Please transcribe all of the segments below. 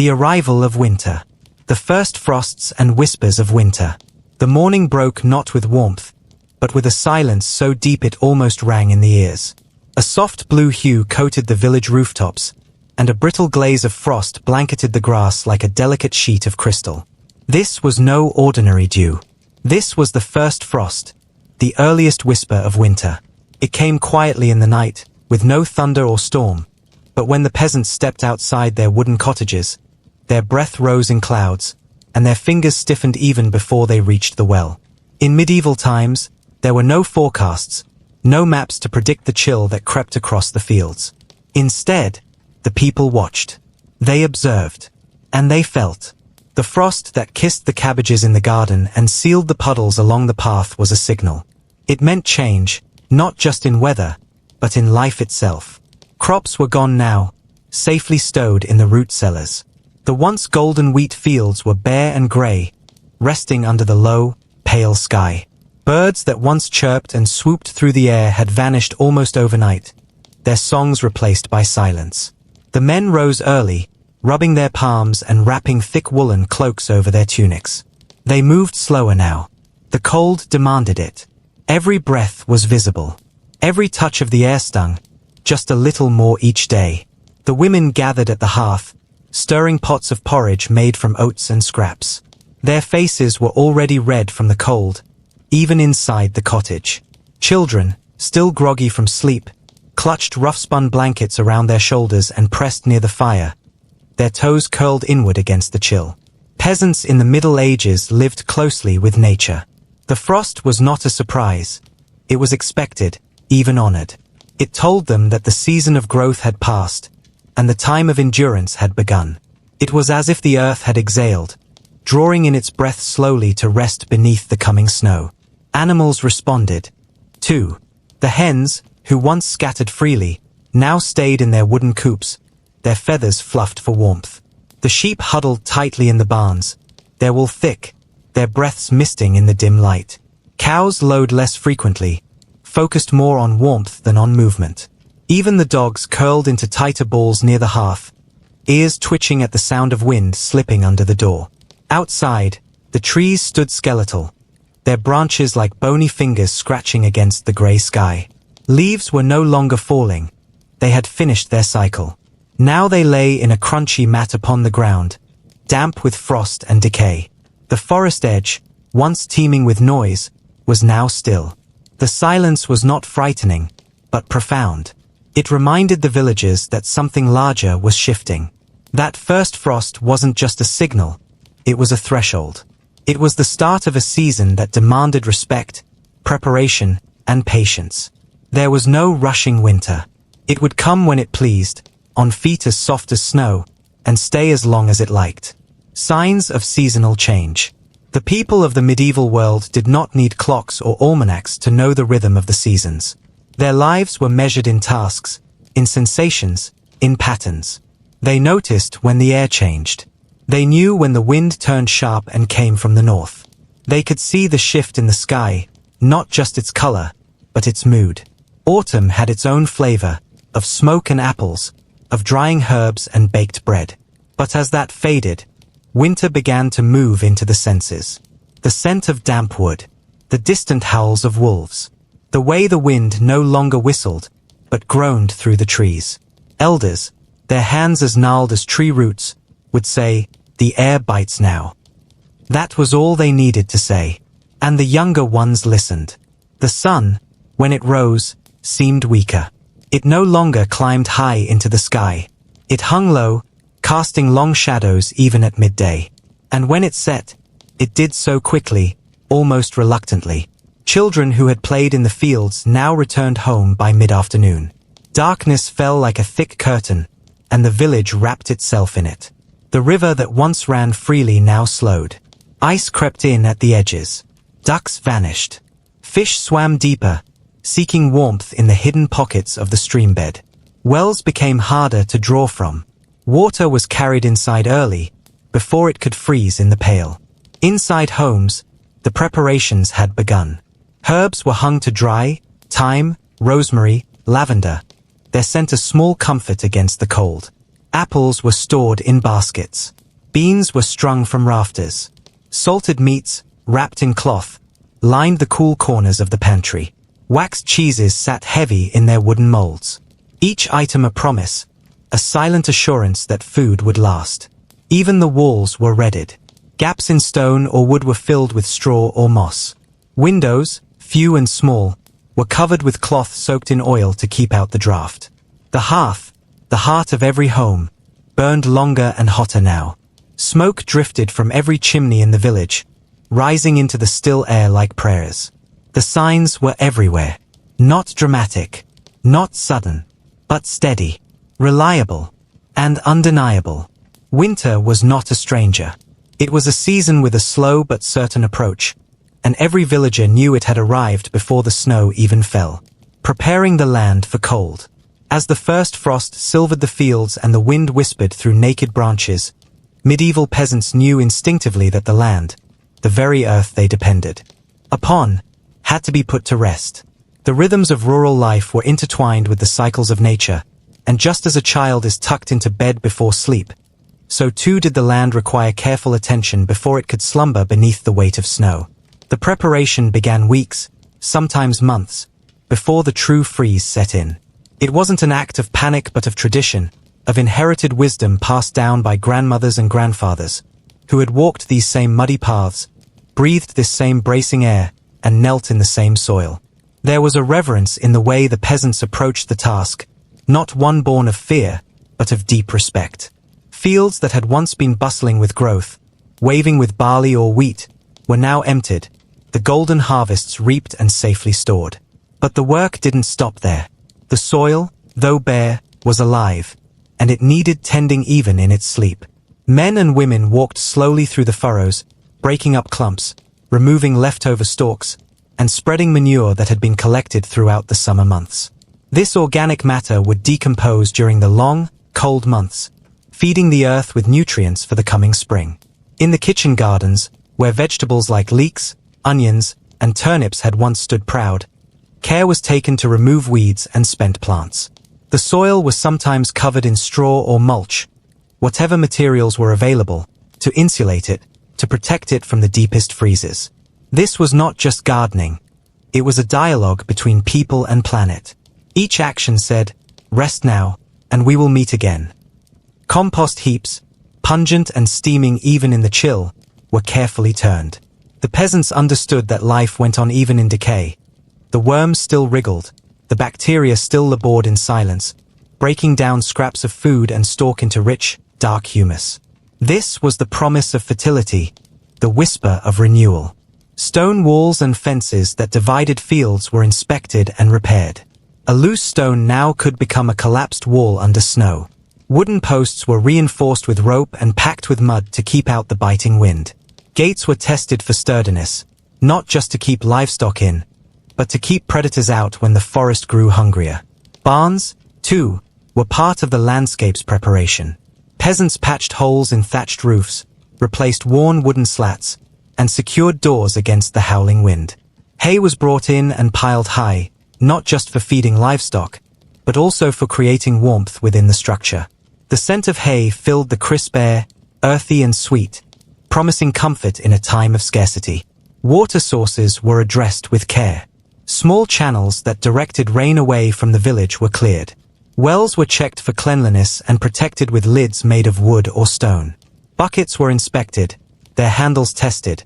The arrival of winter. The first frosts and whispers of winter. The morning broke not with warmth, but with a silence so deep it almost rang in the ears. A soft blue hue coated the village rooftops, and a brittle glaze of frost blanketed the grass like a delicate sheet of crystal. This was no ordinary dew. This was the first frost, the earliest whisper of winter. It came quietly in the night, with no thunder or storm, but when the peasants stepped outside their wooden cottages, their breath rose in clouds, and their fingers stiffened even before they reached the well. In medieval times, there were no forecasts, no maps to predict the chill that crept across the fields. Instead, the people watched. They observed. And they felt. The frost that kissed the cabbages in the garden and sealed the puddles along the path was a signal. It meant change, not just in weather, but in life itself. Crops were gone now, safely stowed in the root cellars. The once golden wheat fields were bare and grey, resting under the low, pale sky. Birds that once chirped and swooped through the air had vanished almost overnight, their songs replaced by silence. The men rose early, rubbing their palms and wrapping thick woolen cloaks over their tunics. They moved slower now. The cold demanded it. Every breath was visible. Every touch of the air stung, just a little more each day. The women gathered at the hearth, stirring pots of porridge made from oats and scraps. Their faces were already red from the cold, even inside the cottage. Children, still groggy from sleep, clutched rough-spun blankets around their shoulders and pressed near the fire, their toes curled inward against the chill. Peasants in the Middle Ages lived closely with nature. The frost was not a surprise. It was expected, even honored. It told them that the season of growth had passed, and the time of endurance had begun. It was as if the earth had exhaled, drawing in its breath slowly to rest beneath the coming snow. Animals responded, too. The hens, who once scattered freely, now stayed in their wooden coops, their feathers fluffed for warmth. The sheep huddled tightly in the barns, their wool thick, their breaths misting in the dim light. Cows lowed less frequently, focused more on warmth than on movement. Even the dogs curled into tighter balls near the hearth, ears twitching at the sound of wind slipping under the door. Outside, the trees stood skeletal, their branches like bony fingers scratching against the grey sky. Leaves were no longer falling. They had finished their cycle. Now they lay in a crunchy mat upon the ground, damp with frost and decay. The forest edge, once teeming with noise, was now still. The silence was not frightening, but profound. It reminded the villagers that something larger was shifting. That first frost wasn't just a signal, it was a threshold. It was the start of a season that demanded respect, preparation, and patience. There was no rushing winter. It would come when it pleased, on feet as soft as snow, and stay as long as it liked. Signs of seasonal change. The people of the medieval world did not need clocks or almanacs to know the rhythm of the seasons. Their lives were measured in tasks, in sensations, in patterns. They noticed when the air changed. They knew when the wind turned sharp and came from the north. They could see the shift in the sky, not just its color, but its mood. Autumn had its own flavor, of smoke and apples, of drying herbs and baked bread. But as that faded, winter began to move into the senses. The scent of damp wood, the distant howls of wolves, the way the wind no longer whistled, but groaned through the trees. Elders, their hands as gnarled as tree roots, would say, "The air bites now." That was all they needed to say. And the younger ones listened. The sun, when it rose, seemed weaker. It no longer climbed high into the sky. It hung low, casting long shadows even at midday. And when it set, it did so quickly, almost reluctantly. Children who had played in the fields now returned home by mid-afternoon. Darkness fell like a thick curtain, and the village wrapped itself in it. The river that once ran freely now slowed. Ice crept in at the edges. Ducks vanished. Fish swam deeper, seeking warmth in the hidden pockets of the streambed. Wells became harder to draw from. Water was carried inside early, before it could freeze in the pail. Inside homes, the preparations had begun. Herbs were hung to dry, thyme, rosemary, lavender, their scent a small comfort against the cold. Apples were stored in baskets. Beans were strung from rafters. Salted meats, wrapped in cloth, lined the cool corners of the pantry. Waxed cheeses sat heavy in their wooden molds. Each item a promise, a silent assurance that food would last. Even the walls were redded. Gaps in stone or wood were filled with straw or moss. Windows, few and small, were covered with cloth soaked in oil to keep out the draught. The hearth, the heart of every home, burned longer and hotter now. Smoke drifted from every chimney in the village, rising into the still air like prayers. The signs were everywhere. Not dramatic, not sudden, but steady, reliable, and undeniable. Winter was not a stranger. It was a season with a slow but certain approach, and every villager knew it had arrived before the snow even fell, preparing the land for cold. As the first frost silvered the fields and the wind whispered through naked branches, medieval peasants knew instinctively that the land, the very earth they depended upon, had to be put to rest. The rhythms of rural life were intertwined with the cycles of nature, and just as a child is tucked into bed before sleep, so too did the land require careful attention before it could slumber beneath the weight of snow. The preparation began weeks, sometimes months, before the true freeze set in. It wasn't an act of panic but of tradition, of inherited wisdom passed down by grandmothers and grandfathers, who had walked these same muddy paths, breathed this same bracing air, and knelt in the same soil. There was a reverence in the way the peasants approached the task, not one born of fear, but of deep respect. Fields that had once been bustling with growth, waving with barley or wheat, were now emptied, the golden harvests reaped and safely stored. But the work didn't stop there. The soil, though bare, was alive, and it needed tending even in its sleep. Men and women walked slowly through the furrows, breaking up clumps, removing leftover stalks, and spreading manure that had been collected throughout the summer months. This organic matter would decompose during the long, cold months, feeding the earth with nutrients for the coming spring. In the kitchen gardens, where vegetables like leeks, onions, and turnips had once stood proud, care was taken to remove weeds and spent plants. The soil was sometimes covered in straw or mulch, whatever materials were available, to insulate it, to protect it from the deepest freezes. This was not just gardening. It was a dialogue between people and planet. Each action said, "Rest now, and we will meet again." Compost heaps, pungent and steaming even in the chill, were carefully turned. The peasants understood that life went on even in decay. The worms still wriggled, the bacteria still labored in silence, breaking down scraps of food and stalk into rich, dark humus. This was the promise of fertility, the whisper of renewal. Stone walls and fences that divided fields were inspected and repaired. A loose stone now could become a collapsed wall under snow. Wooden posts were reinforced with rope and packed with mud to keep out the biting wind. Gates were tested for sturdiness, not just to keep livestock in, but to keep predators out when the forest grew hungrier. Barns, too, were part of the landscape's preparation. Peasants patched holes in thatched roofs, replaced worn wooden slats, and secured doors against the howling wind. Hay was brought in and piled high, not just for feeding livestock, but also for creating warmth within the structure. The scent of hay filled the crisp air, earthy and sweet, promising comfort in a time of scarcity. Water sources were addressed with care. Small channels that directed rain away from the village were cleared. Wells were checked for cleanliness and protected with lids made of wood or stone. Buckets were inspected, their handles tested.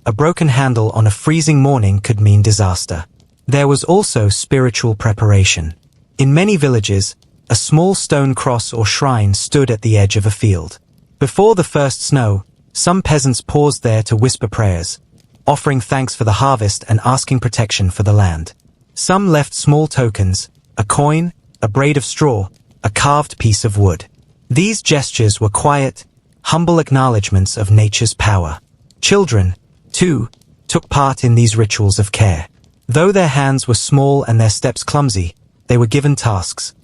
A broken handle on a freezing morning could mean disaster. There was also spiritual preparation. In many villages, a small stone cross or shrine stood at the edge of a field. Before the first snow, some peasants paused there to whisper prayers, offering thanks for the harvest and asking protection for the land. Some left small tokens, a coin, a braid of straw, a carved piece of wood. These gestures were quiet, humble acknowledgments of nature's power. Children, too, took part in these rituals of care. Though their hands were small and their steps clumsy, they were given tasks,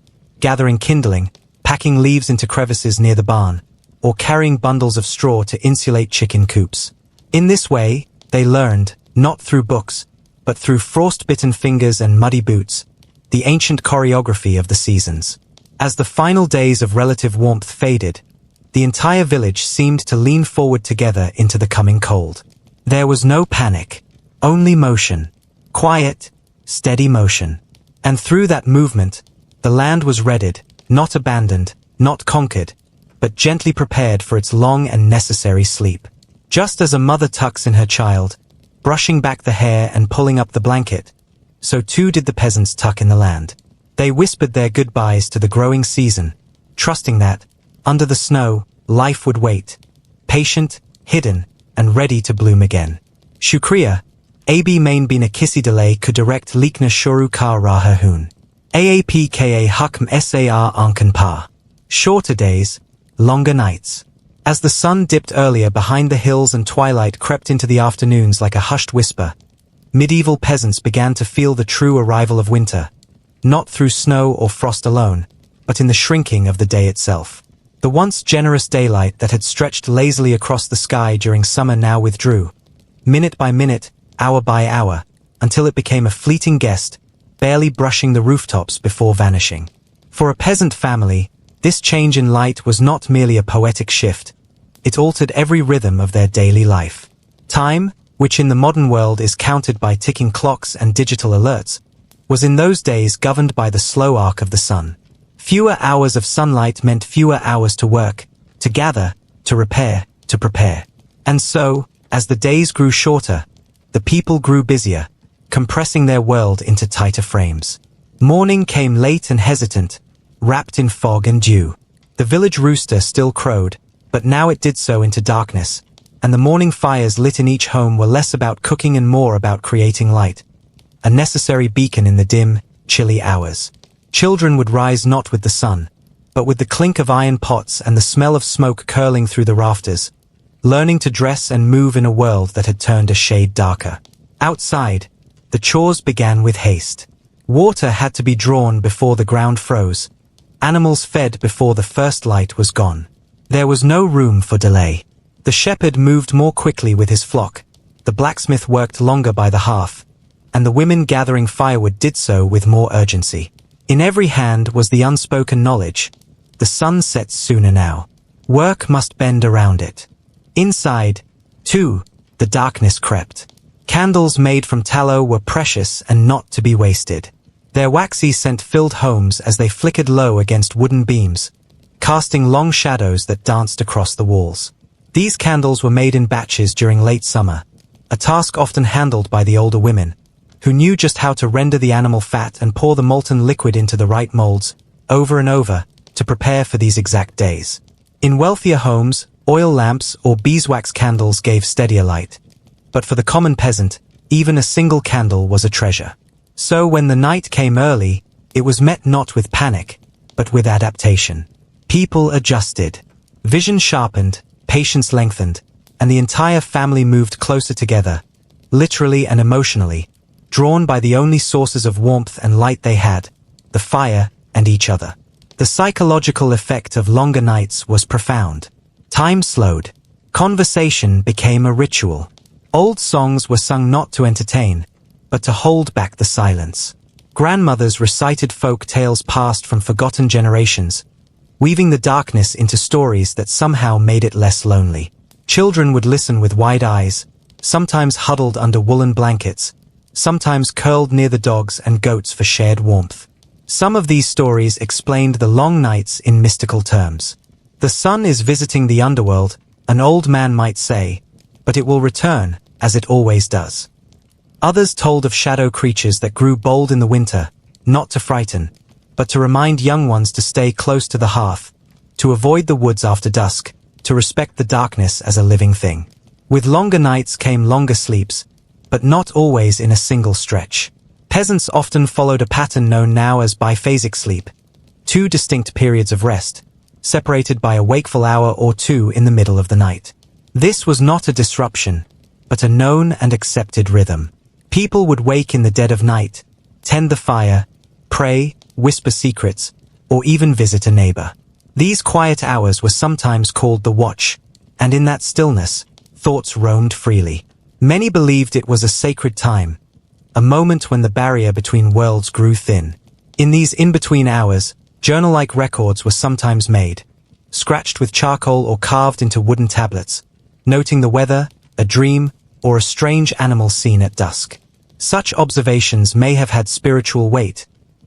gathering kindling, packing leaves into crevices near the barn, or carrying bundles of straw to insulate chicken coops. In this way, they learned, not through books, but through frost-bitten fingers and muddy boots, the ancient choreography of the seasons. As the final days of relative warmth faded, the entire village seemed to lean forward together into the coming cold. There was no panic, only motion. Quiet, steady motion. And through that movement, the land was readied, not abandoned, not conquered, but gently prepared for its long and necessary sleep. Just as a mother tucks in her child, brushing back the hair and pulling up the blanket, so too did the peasants tuck in the land. They whispered their goodbyes to the growing season, trusting that, under the snow, life would wait, patient, hidden, and ready to bloom again. Shukriya, AB main bina kisi delay could direct likna shuru ka raha hoon. Aapka hukm sar ankan pa. Shorter days, longer nights. As the sun dipped earlier behind the hills and twilight crept into the afternoons like a hushed whisper, medieval peasants began to feel the true arrival of winter, not through snow or frost alone, but in the shrinking of the day itself. The once generous daylight that had stretched lazily across the sky during summer now withdrew, minute by minute, hour by hour, until it became a fleeting guest, barely brushing the rooftops before vanishing. For a peasant family, this change in light was not merely a poetic shift. It altered every rhythm of their daily life. Time, which in the modern world is counted by ticking clocks and digital alerts, was in those days governed by the slow arc of the sun. Fewer hours of sunlight meant fewer hours to work, to gather, to repair, to prepare. And so, as the days grew shorter, the people grew busier, compressing their world into tighter frames. Morning came late and hesitant, wrapped in fog and dew. The village rooster still crowed, but now it did so into darkness, and the morning fires lit in each home were less about cooking and more about creating light, a necessary beacon in the dim, chilly hours. Children would rise not with the sun, but with the clink of iron pots and the smell of smoke curling through the rafters, learning to dress and move in a world that had turned a shade darker. Outside, the chores began with haste. Water had to be drawn before the ground froze. Animals fed before the first light was gone. There was no room for delay. The shepherd moved more quickly with his flock, the blacksmith worked longer by the hearth, and the women gathering firewood did so with more urgency. In every hand was the unspoken knowledge: the sun sets sooner now. Work must bend around it. Inside, too, the darkness crept. Candles made from tallow were precious and not to be wasted. Their waxy scent filled homes as they flickered low against wooden beams, casting long shadows that danced across the walls. These candles were made in batches during late summer, a task often handled by the older women, who knew just how to render the animal fat and pour the molten liquid into the right molds, over and over, to prepare for these exact days. In wealthier homes, oil lamps or beeswax candles gave steadier light. But for the common peasant, even a single candle was a treasure. So when the night came early, it was met not with panic, but with adaptation. People adjusted. Vision sharpened, patience lengthened, and the entire family moved closer together, literally and emotionally, drawn by the only sources of warmth and light they had, the fire and each other. The psychological effect of longer nights was profound. Time slowed. Conversation became a ritual. Old songs were sung not to entertain, but to hold back the silence. Grandmothers recited folk tales passed from forgotten generations, weaving the darkness into stories that somehow made it less lonely. Children would listen with wide eyes, sometimes huddled under woolen blankets, sometimes curled near the dogs and goats for shared warmth. Some of these stories explained the long nights in mystical terms. The sun is visiting the underworld, an old man might say, but it will return, as it always does. Others told of shadow creatures that grew bold in the winter, not to frighten, but to remind young ones to stay close to the hearth, to avoid the woods after dusk, to respect the darkness as a living thing. With longer nights came longer sleeps, but not always in a single stretch. Peasants often followed a pattern known now as biphasic sleep, two distinct periods of rest, separated by a wakeful hour or two in the middle of the night. This was not a disruption, but a known and accepted rhythm. People would wake in the dead of night, tend the fire, pray, whisper secrets, or even visit a neighbor. These quiet hours were sometimes called the watch, and in that stillness, thoughts roamed freely. Many believed it was a sacred time, a moment when the barrier between worlds grew thin. In these in-between hours, Journal-like records were sometimes made, scratched with charcoal or carved into wooden tablets, noting the weather, a dream, or a strange animal seen at dusk. Such observations may have had spiritual weight,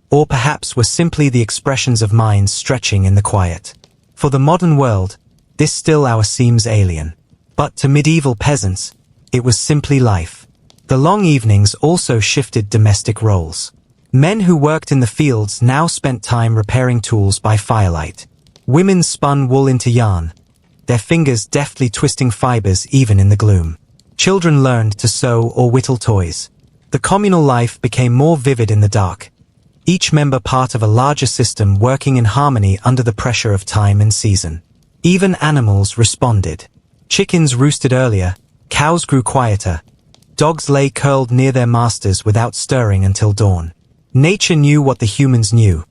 or perhaps were simply the expressions of minds stretching in the quiet. For the modern world, this still hour seems alien. But to medieval peasants, it was simply life. The long evenings also shifted domestic roles. Men who worked in the fields now spent time repairing tools by firelight. Women spun wool into yarn, their fingers deftly twisting fibers even in the gloom. Children learned to sew or whittle toys. The communal life became more vivid in the dark, each member part of a larger system working in harmony under the pressure of time and season. Even animals responded. Chickens roosted earlier, cows grew quieter, dogs lay curled near their masters without stirring until dawn. Nature knew what the humans knew,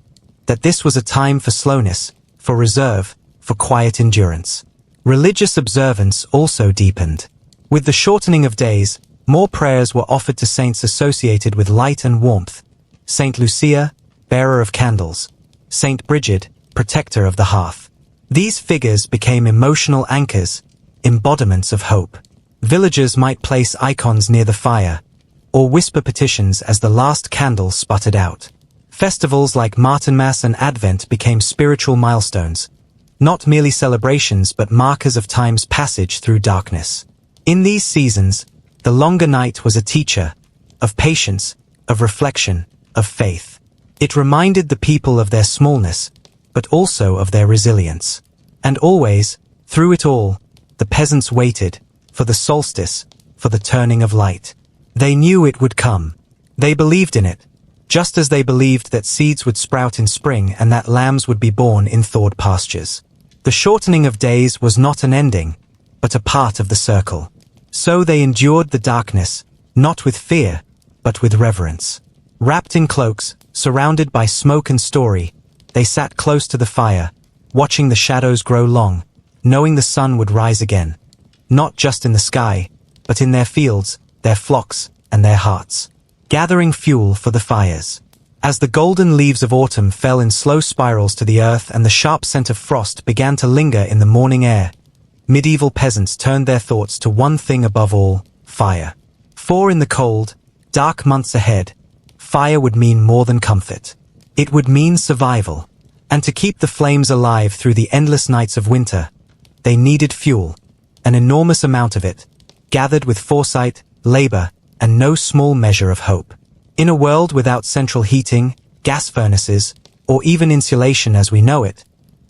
that this was a time for slowness, for reserve, for quiet endurance. Religious observance also deepened. With the shortening of days, more prayers were offered to saints associated with light and warmth. Saint Lucia, bearer of candles. Saint Bridget, protector of the hearth. These figures became emotional anchors, embodiments of hope. Villagers might place icons near the fire, or whisper petitions as the last candle sputtered out. Festivals like Martinmas and Advent became spiritual milestones, not merely celebrations but markers of time's passage through darkness. In these seasons, the longer night was a teacher, of patience, of reflection, of faith. It reminded the people of their smallness, but also of their resilience. And always, through it all, the peasants waited, for the solstice, for the turning of light. They knew it would come. They believed in it, just as they believed that seeds would sprout in spring and that lambs would be born in thawed pastures. The shortening of days was not an ending, but a part of the circle. So they endured the darkness, not with fear, but with reverence. Wrapped in cloaks, surrounded by smoke and story, they sat close to the fire, watching the shadows grow long, knowing the sun would rise again. Not just in the sky, but in their fields, their flocks, and their hearts. Gathering fuel for the fires. As the golden leaves of autumn fell in slow spirals to the earth and the sharp scent of frost began to linger in the morning air, medieval peasants turned their thoughts to one thing above all: fire. For in the cold, dark months ahead, fire would mean more than comfort. It would mean survival. And to keep the flames alive through the endless nights of winter, they needed fuel, an enormous amount of it, gathered with foresight, labor, and no small measure of hope. In a world without central heating, gas furnaces, or even insulation as we know it,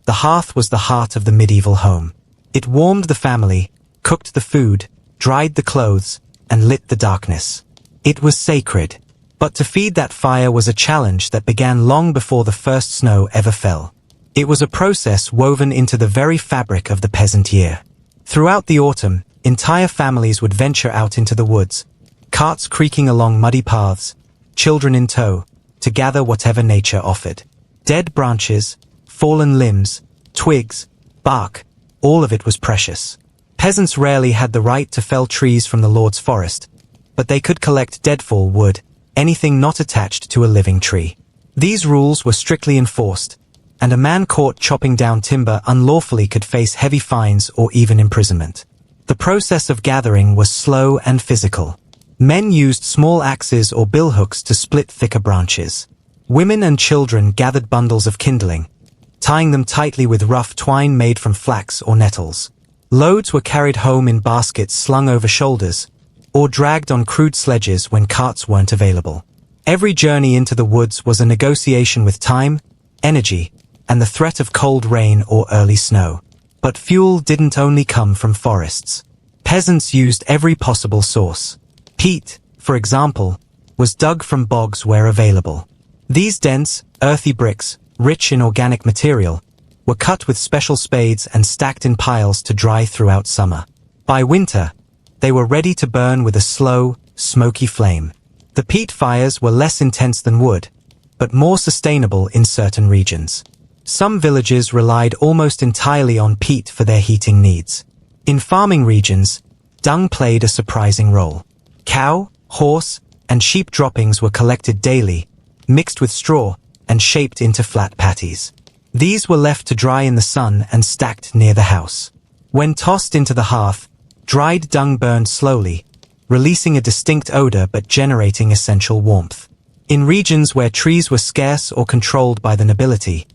the hearth was the heart of the medieval home. It warmed the family, cooked the food, dried the clothes, and lit the darkness. It was sacred. But to feed that fire was a challenge that began long before the first snow ever fell. It was a process woven into the very fabric of the peasant year. Throughout the autumn, entire families would venture out into the woods, carts creaking along muddy paths, children in tow, to gather whatever nature offered. Dead branches, fallen limbs, twigs, bark, all of it was precious. Peasants rarely had the right to fell trees from the Lord's forest, but they could collect deadfall wood, anything not attached to a living tree. These rules were strictly enforced, and a man caught chopping down timber unlawfully could face heavy fines or even imprisonment. The process of gathering was slow and physical. Men used small axes or billhooks to split thicker branches. Women and children gathered bundles of kindling, tying them tightly with rough twine made from flax or nettles. Loads were carried home in baskets slung over shoulders, or dragged on crude sledges when carts weren't available. Every journey into the woods was a negotiation with time, energy, and the threat of cold rain or early snow. But fuel didn't only come from forests. Peasants used every possible source. Peat, for example, was dug from bogs where available. These dense, earthy bricks, rich in organic material, were cut with special spades and stacked in piles to dry throughout summer. By winter, they were ready to burn with a slow, smoky flame. The peat fires were less intense than wood, but more sustainable in certain regions. Some villages relied almost entirely on peat for their heating needs. In farming regions, dung played a surprising role. Cow, horse, and sheep droppings were collected daily, mixed with straw, and shaped into flat patties. These were left to dry in the sun and stacked near the house. When tossed into the hearth, dried dung burned slowly, releasing a distinct odor but generating essential warmth. In regions where trees were scarce or controlled by the nobility,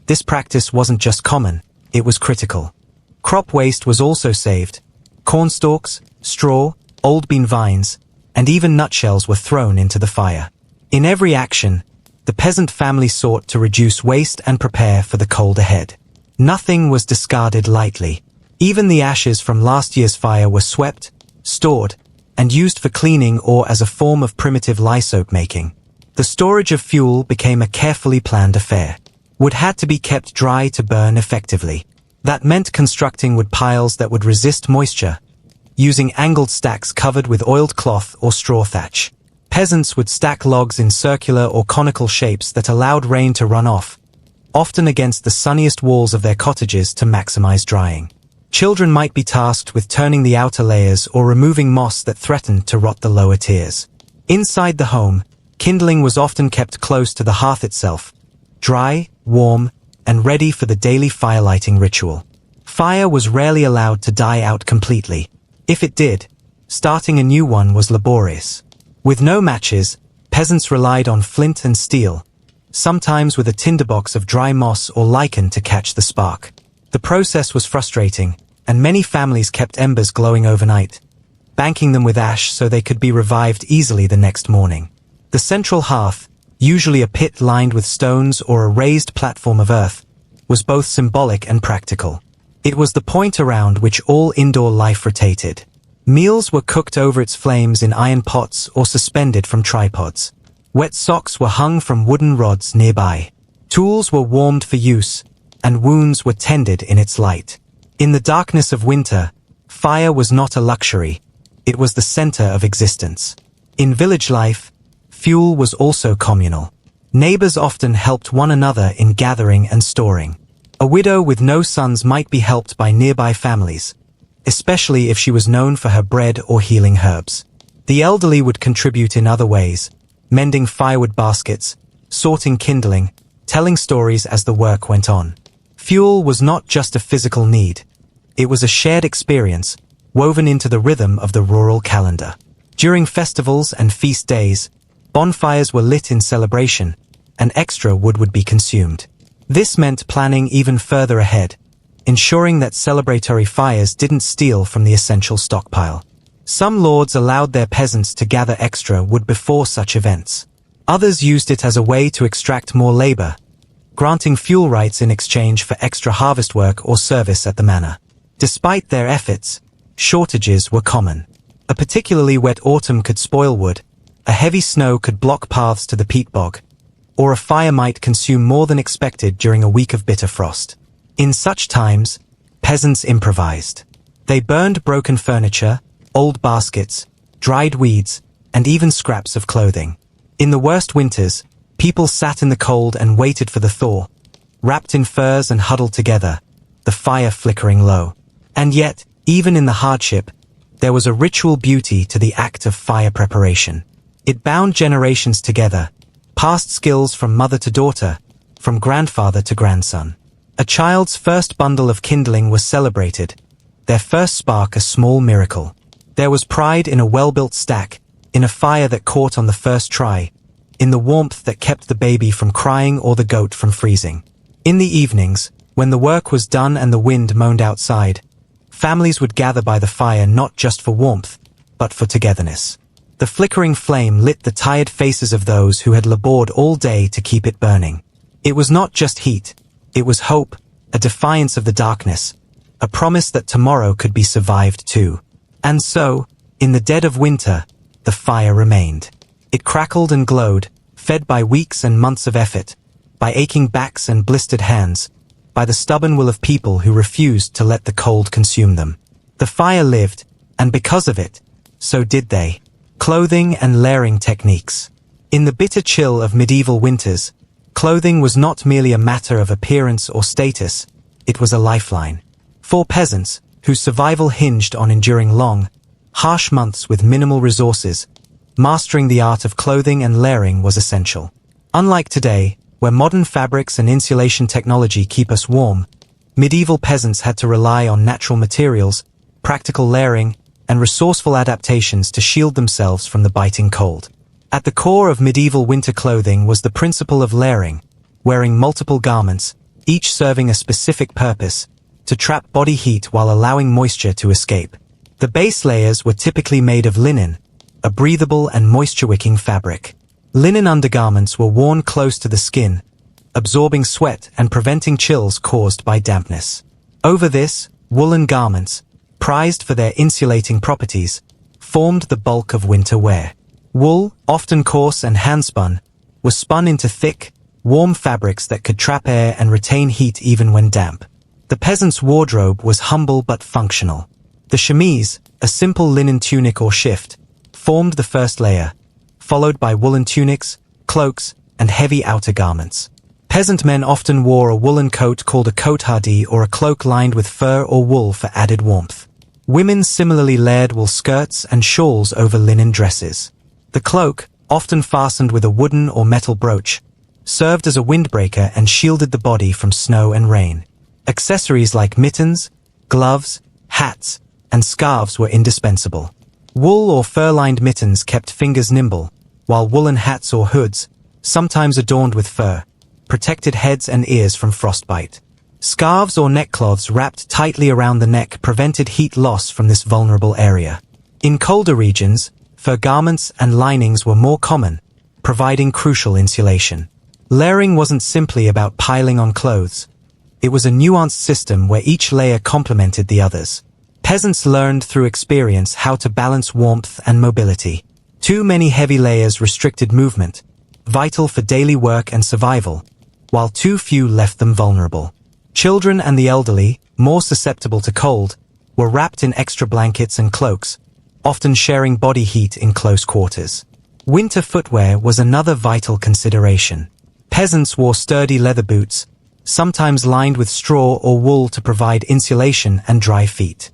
this practice wasn't just common, it was critical. Crop waste was also saved. Corn stalks, straw, old bean vines, and even nutshells were thrown into the fire. In every action, the peasant family sought to reduce waste and prepare for the cold ahead. Nothing was discarded lightly. Even the ashes from last year's fire were swept, stored, and used for cleaning or as a form of primitive lye soap making. The storage of fuel became a carefully planned affair. Wood had to be kept dry to burn effectively. That meant constructing wood piles that would resist moisture, using angled stacks covered with oiled cloth or straw thatch. Peasants would stack logs in circular or conical shapes that allowed rain to run off, often against the sunniest walls of their cottages to maximize drying. Children might be tasked with turning the outer layers or removing moss that threatened to rot the lower tiers. Inside the home, kindling was often kept close to the hearth itself, dry, warm, and ready for the daily firelighting ritual. Fire was rarely allowed to die out completely. If it did, starting a new one was laborious. With no matches, peasants relied on flint and steel, sometimes with a tinderbox of dry moss or lichen to catch the spark. The process was frustrating, and many families kept embers glowing overnight, banking them with ash so they could be revived easily the next morning. The central hearth, usually a pit lined with stones or a raised platform of earth, was both symbolic and practical. It was the point around which all indoor life rotated. Meals were cooked over its flames in iron pots or suspended from tripods. Wet socks were hung from wooden rods nearby. Tools were warmed for use, and wounds were tended in its light. In the darkness of winter, fire was not a luxury, it was the center of existence. In village life, fuel was also communal. Neighbors often helped one another in gathering and storing. A widow with no sons might be helped by nearby families, especially if she was known for her bread or healing herbs. The elderly would contribute in other ways, mending firewood baskets, sorting kindling, telling stories as the work went on. Fuel was not just a physical need, it was a shared experience, woven into the rhythm of the rural calendar. During festivals and feast days, bonfires were lit in celebration, and extra wood would be consumed. This meant planning even further ahead, ensuring that celebratory fires didn't steal from the essential stockpile. Some lords allowed their peasants to gather extra wood before such events. Others used it as a way to extract more labor, granting fuel rights in exchange for extra harvest work or service at the manor. Despite their efforts, shortages were common. A particularly wet autumn could spoil wood, a heavy snow could block paths to the peat bog, or a fire might consume more than expected during a week of bitter frost. In such times, peasants improvised. They burned broken furniture, old baskets, dried weeds, and even scraps of clothing. In the worst winters, people sat in the cold and waited for the thaw, wrapped in furs and huddled together, the fire flickering low. And yet, even in the hardship, there was a ritual beauty to the act of fire preparation. It bound generations together, passed skills from mother to daughter, from grandfather to grandson. A child's first bundle of kindling was celebrated, their first spark a small miracle. There was pride in a well-built stack, in a fire that caught on the first try, in the warmth that kept the baby from crying or the goat from freezing. In the evenings, when the work was done and the wind moaned outside, families would gather by the fire not just for warmth, but for togetherness. The flickering flame lit the tired faces of those who had labored all day to keep it burning. It was not just heat, it was hope, a defiance of the darkness, a promise that tomorrow could be survived too. And so, in the dead of winter, the fire remained. It crackled and glowed, fed by weeks and months of effort, by aching backs and blistered hands, by the stubborn will of people who refused to let the cold consume them. The fire lived, and because of it, so did they. Clothing and layering techniques. In the bitter chill of medieval winters, clothing was not merely a matter of appearance or status, it was a lifeline. For peasants, whose survival hinged on enduring long, harsh months with minimal resources, mastering the art of clothing and layering was essential. Unlike today, Where modern fabrics and insulation technology keep us warm, medieval peasants had to rely on natural materials, practical layering, and resourceful adaptations to shield themselves from the biting cold. At the core of medieval winter clothing was the principle of layering, wearing multiple garments, each serving a specific purpose, to trap body heat while allowing moisture to escape. The base layers were typically made of linen, a breathable and moisture-wicking fabric. Linen undergarments were worn close to the skin, absorbing sweat and preventing chills caused by dampness. Over this, woolen garments, prized for their insulating properties, formed the bulk of winter wear. Wool, often coarse and handspun, was spun into thick, warm fabrics that could trap air and retain heat even when damp. The peasant's wardrobe was humble but functional. The chemise, a simple linen tunic or shift, formed the first layer, followed by woolen tunics, cloaks, and heavy outer garments. Peasant men often wore a woolen coat called a cottages or a cloak lined with fur or wool for added warmth. Women similarly layered wool skirts and shawls over linen dresses. The cloak, often fastened with a wooden or metal brooch, served as a windbreaker and shielded the body from snow and rain. Accessories like mittens, gloves, hats, and scarves were indispensable. Wool or fur-lined mittens kept fingers nimble, while woolen hats or hoods, sometimes adorned with fur, protected heads and ears from frostbite. Scarves or neckcloths wrapped tightly around the neck prevented heat loss from this vulnerable area. In colder regions, fur garments and linings were more common, providing crucial insulation. Layering wasn't simply about piling on clothes. It was a nuanced system where each layer complemented the others. Peasants learned through experience how to balance warmth and mobility. Too many heavy layers restricted movement, vital for daily work and survival, while too few left them vulnerable. Children and the elderly, more susceptible to cold, were wrapped in extra blankets and cloaks, often sharing body heat in close quarters. Winter footwear was another vital consideration. Peasants wore sturdy leather boots, sometimes lined with straw or wool to provide insulation and dry feet.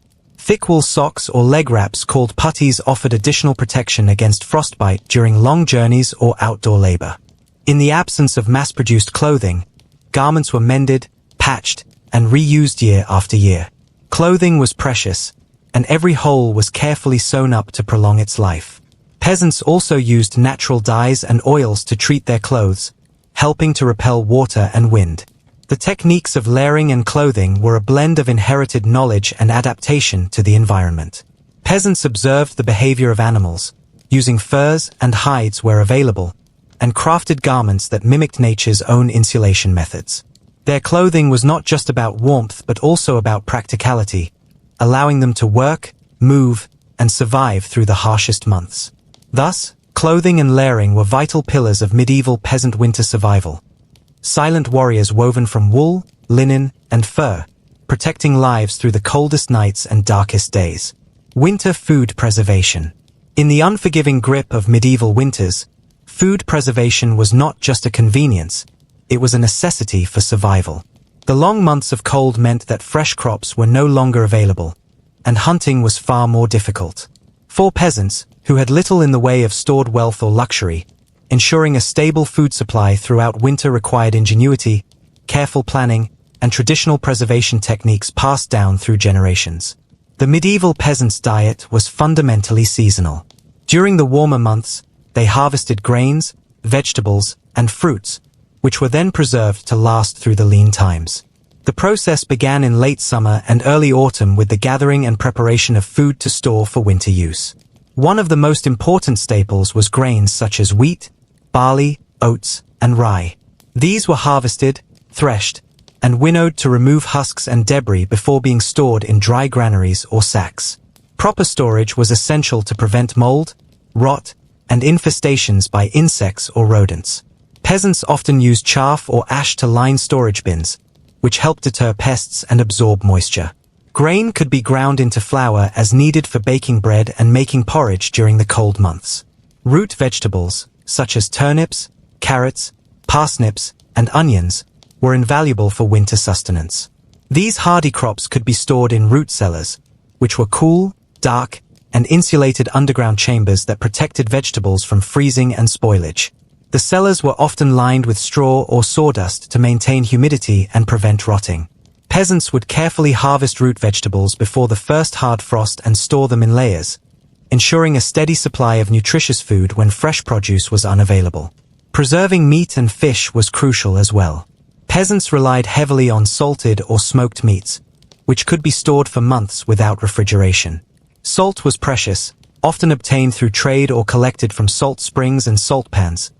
Thick wool socks or leg wraps called puttees offered additional protection against frostbite during long journeys or outdoor labor. In the absence of mass-produced clothing, garments were mended, patched, and reused year after year. Clothing was precious, and every hole was carefully sewn up to prolong its life. Peasants also used natural dyes and oils to treat their clothes, helping to repel water and wind. The techniques of layering and clothing were a blend of inherited knowledge and adaptation to the environment. Peasants observed the behavior of animals, using furs and hides where available, and crafted garments that mimicked nature's own insulation methods. Their clothing was not just about warmth but also about practicality, allowing them to work, move, and survive through the harshest months. Thus, clothing and layering were vital pillars of medieval peasant winter survival. Silent warriors woven from wool, linen, and fur, protecting lives through the coldest nights and darkest days. Winter food preservation. In the unforgiving grip of medieval winters, food preservation was not just a convenience, it was a necessity for survival. The long months of cold meant that fresh crops were no longer available, and hunting was far more difficult. For peasants, who had little in the way of stored wealth or luxury, ensuring a stable food supply throughout winter required ingenuity, careful planning, and traditional preservation techniques passed down through generations. The medieval peasant's diet was fundamentally seasonal. During the warmer months, they harvested grains, vegetables, and fruits, which were then preserved to last through the lean times. The process began in late summer and early autumn with the gathering and preparation of food to store for winter use. One of the most important staples was grains such as wheat, barley, oats, and rye. These were harvested, threshed, and winnowed to remove husks and debris before being stored in dry granaries or sacks. Proper storage was essential to prevent mold, rot, and infestations by insects or rodents. Peasants often used chaff or ash to line storage bins, which helped deter pests and absorb moisture. Grain could be ground into flour as needed for baking bread and making porridge during the cold months. Root vegetables, such as turnips, carrots, parsnips, and onions, were invaluable for winter sustenance. These hardy crops could be stored in root cellars, which were cool, dark, and insulated underground chambers that protected vegetables from freezing and spoilage. The cellars were often lined with straw or sawdust to maintain humidity and prevent rotting. Peasants would carefully harvest root vegetables before the first hard frost and store them in layers, ensuring a steady supply of nutritious food when fresh produce was unavailable. Preserving meat and fish was crucial as well. Peasants relied heavily on salted or smoked meats, which could be stored for months without refrigeration. Salt was precious, often obtained through trade or collected from salt springs and salt pans,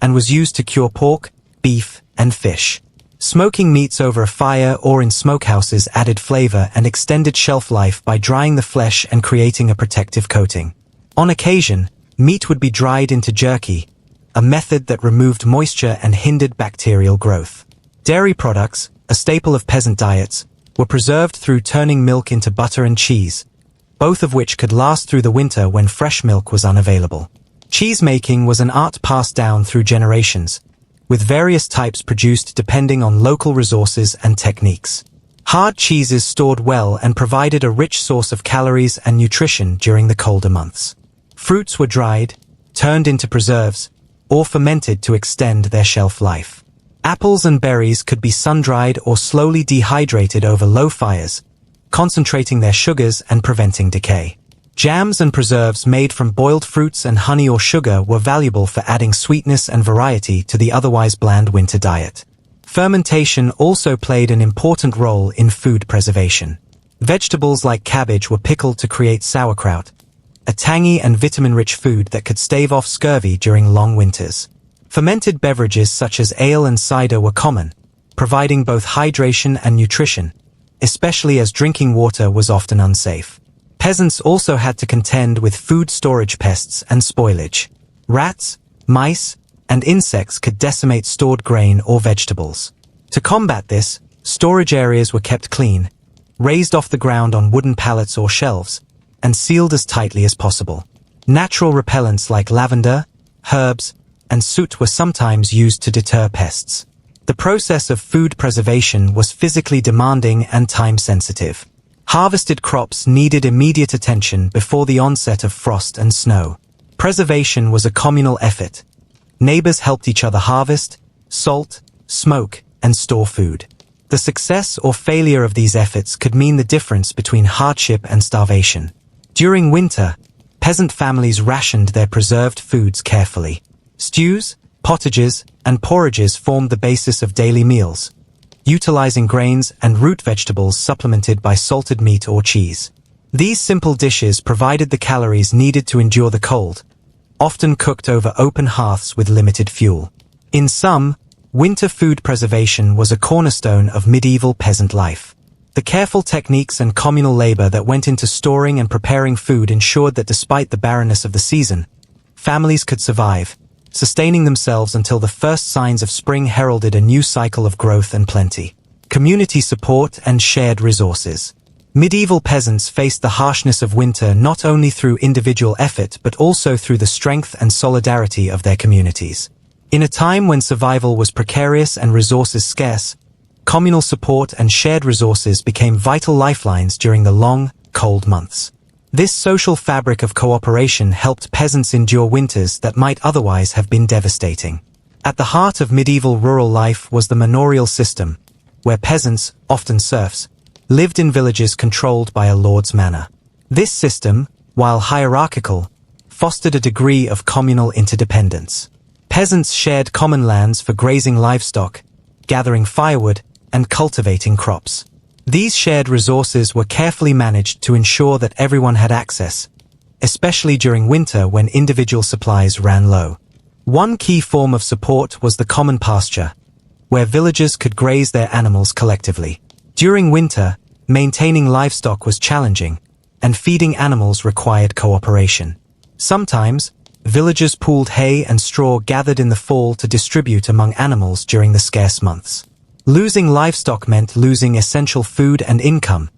and was used to cure pork, beef, and fish. Smoking meats over a fire or in smokehouses added flavor and extended shelf life by drying the flesh and creating a protective coating. On occasion, meat would be dried into jerky, a method that removed moisture and hindered bacterial growth. Dairy products, a staple of peasant diets, were preserved through turning milk into butter and cheese, both of which could last through the winter when fresh milk was unavailable. Cheese making was an art passed down through generations, with various types produced depending on local resources and techniques. Hard cheeses stored well and provided a rich source of calories and nutrition during the colder months. Fruits were dried, turned into preserves, or fermented to extend their shelf life. Apples and berries could be sun-dried or slowly dehydrated over low fires, concentrating their sugars and preventing decay. Jams and preserves made from boiled fruits and honey or sugar were valuable for adding sweetness and variety to the otherwise bland winter diet. Fermentation also played an important role in food preservation. Vegetables like cabbage were pickled to create sauerkraut, a tangy and vitamin-rich food that could stave off scurvy during long winters. Fermented beverages such as ale and cider were common, providing both hydration and nutrition, especially as drinking water was often unsafe. Peasants also had to contend with food storage pests and spoilage. Rats, mice, and insects could decimate stored grain or vegetables. To combat this, storage areas were kept clean, raised off the ground on wooden pallets or shelves, and sealed as tightly as possible. Natural repellents like lavender, herbs, and soot were sometimes used to deter pests. The process of food preservation was physically demanding and time-sensitive. Harvested crops needed immediate attention before the onset of frost and snow. Preservation was a communal effort. Neighbors helped each other harvest, salt, smoke, and store food. The success or failure of these efforts could mean the difference between hardship and starvation. During winter, peasant families rationed their preserved foods carefully. Stews, pottages, and porridges formed the basis of daily meals, utilizing grains and root vegetables supplemented by salted meat or cheese. These simple dishes provided the calories needed to endure the cold, often cooked over open hearths with limited fuel. In sum, winter food preservation was a cornerstone of medieval peasant life. The careful techniques and communal labor that went into storing and preparing food ensured that despite the barrenness of the season, families could survive, sustaining themselves until the first signs of spring heralded a new cycle of growth and plenty. Community support and shared resources. Medieval peasants faced the harshness of winter not only through individual effort but also through the strength and solidarity of their communities. In a time when survival was precarious and resources scarce, communal support and shared resources became vital lifelines during the long, cold months. This social fabric of cooperation helped peasants endure winters that might otherwise have been devastating. At the heart of medieval rural life was the manorial system, where peasants, often serfs, lived in villages controlled by a lord's manor. This system, while hierarchical, fostered a degree of communal interdependence. Peasants shared common lands for grazing livestock, gathering firewood, and cultivating crops. These shared resources were carefully managed to ensure that everyone had access, especially during winter when individual supplies ran low. One key form of support was the common pasture, where villagers could graze their animals collectively. During winter, maintaining livestock was challenging, and feeding animals required cooperation. Sometimes, villagers pooled hay and straw gathered in the fall to distribute among animals during the scarce months. Losing livestock meant losing essential food and income,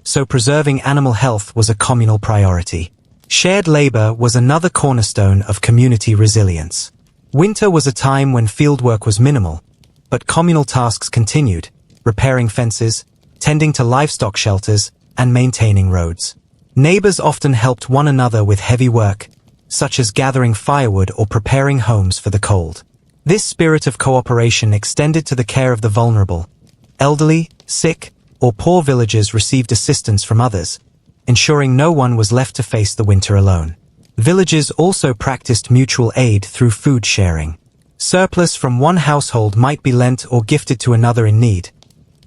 so preserving animal health was a communal priority. Shared labor was another cornerstone of community resilience. Winter was a time when fieldwork was minimal, but communal tasks continued, repairing fences, tending to livestock shelters, and maintaining roads. Neighbors often helped one another with heavy work, such as gathering firewood or preparing homes for the cold. This spirit of cooperation extended to the care of the vulnerable. Elderly, sick, or poor villagers received assistance from others, ensuring no one was left to face the winter alone. Villages also practiced mutual aid through food sharing. Surplus from one household might be lent or gifted to another in need,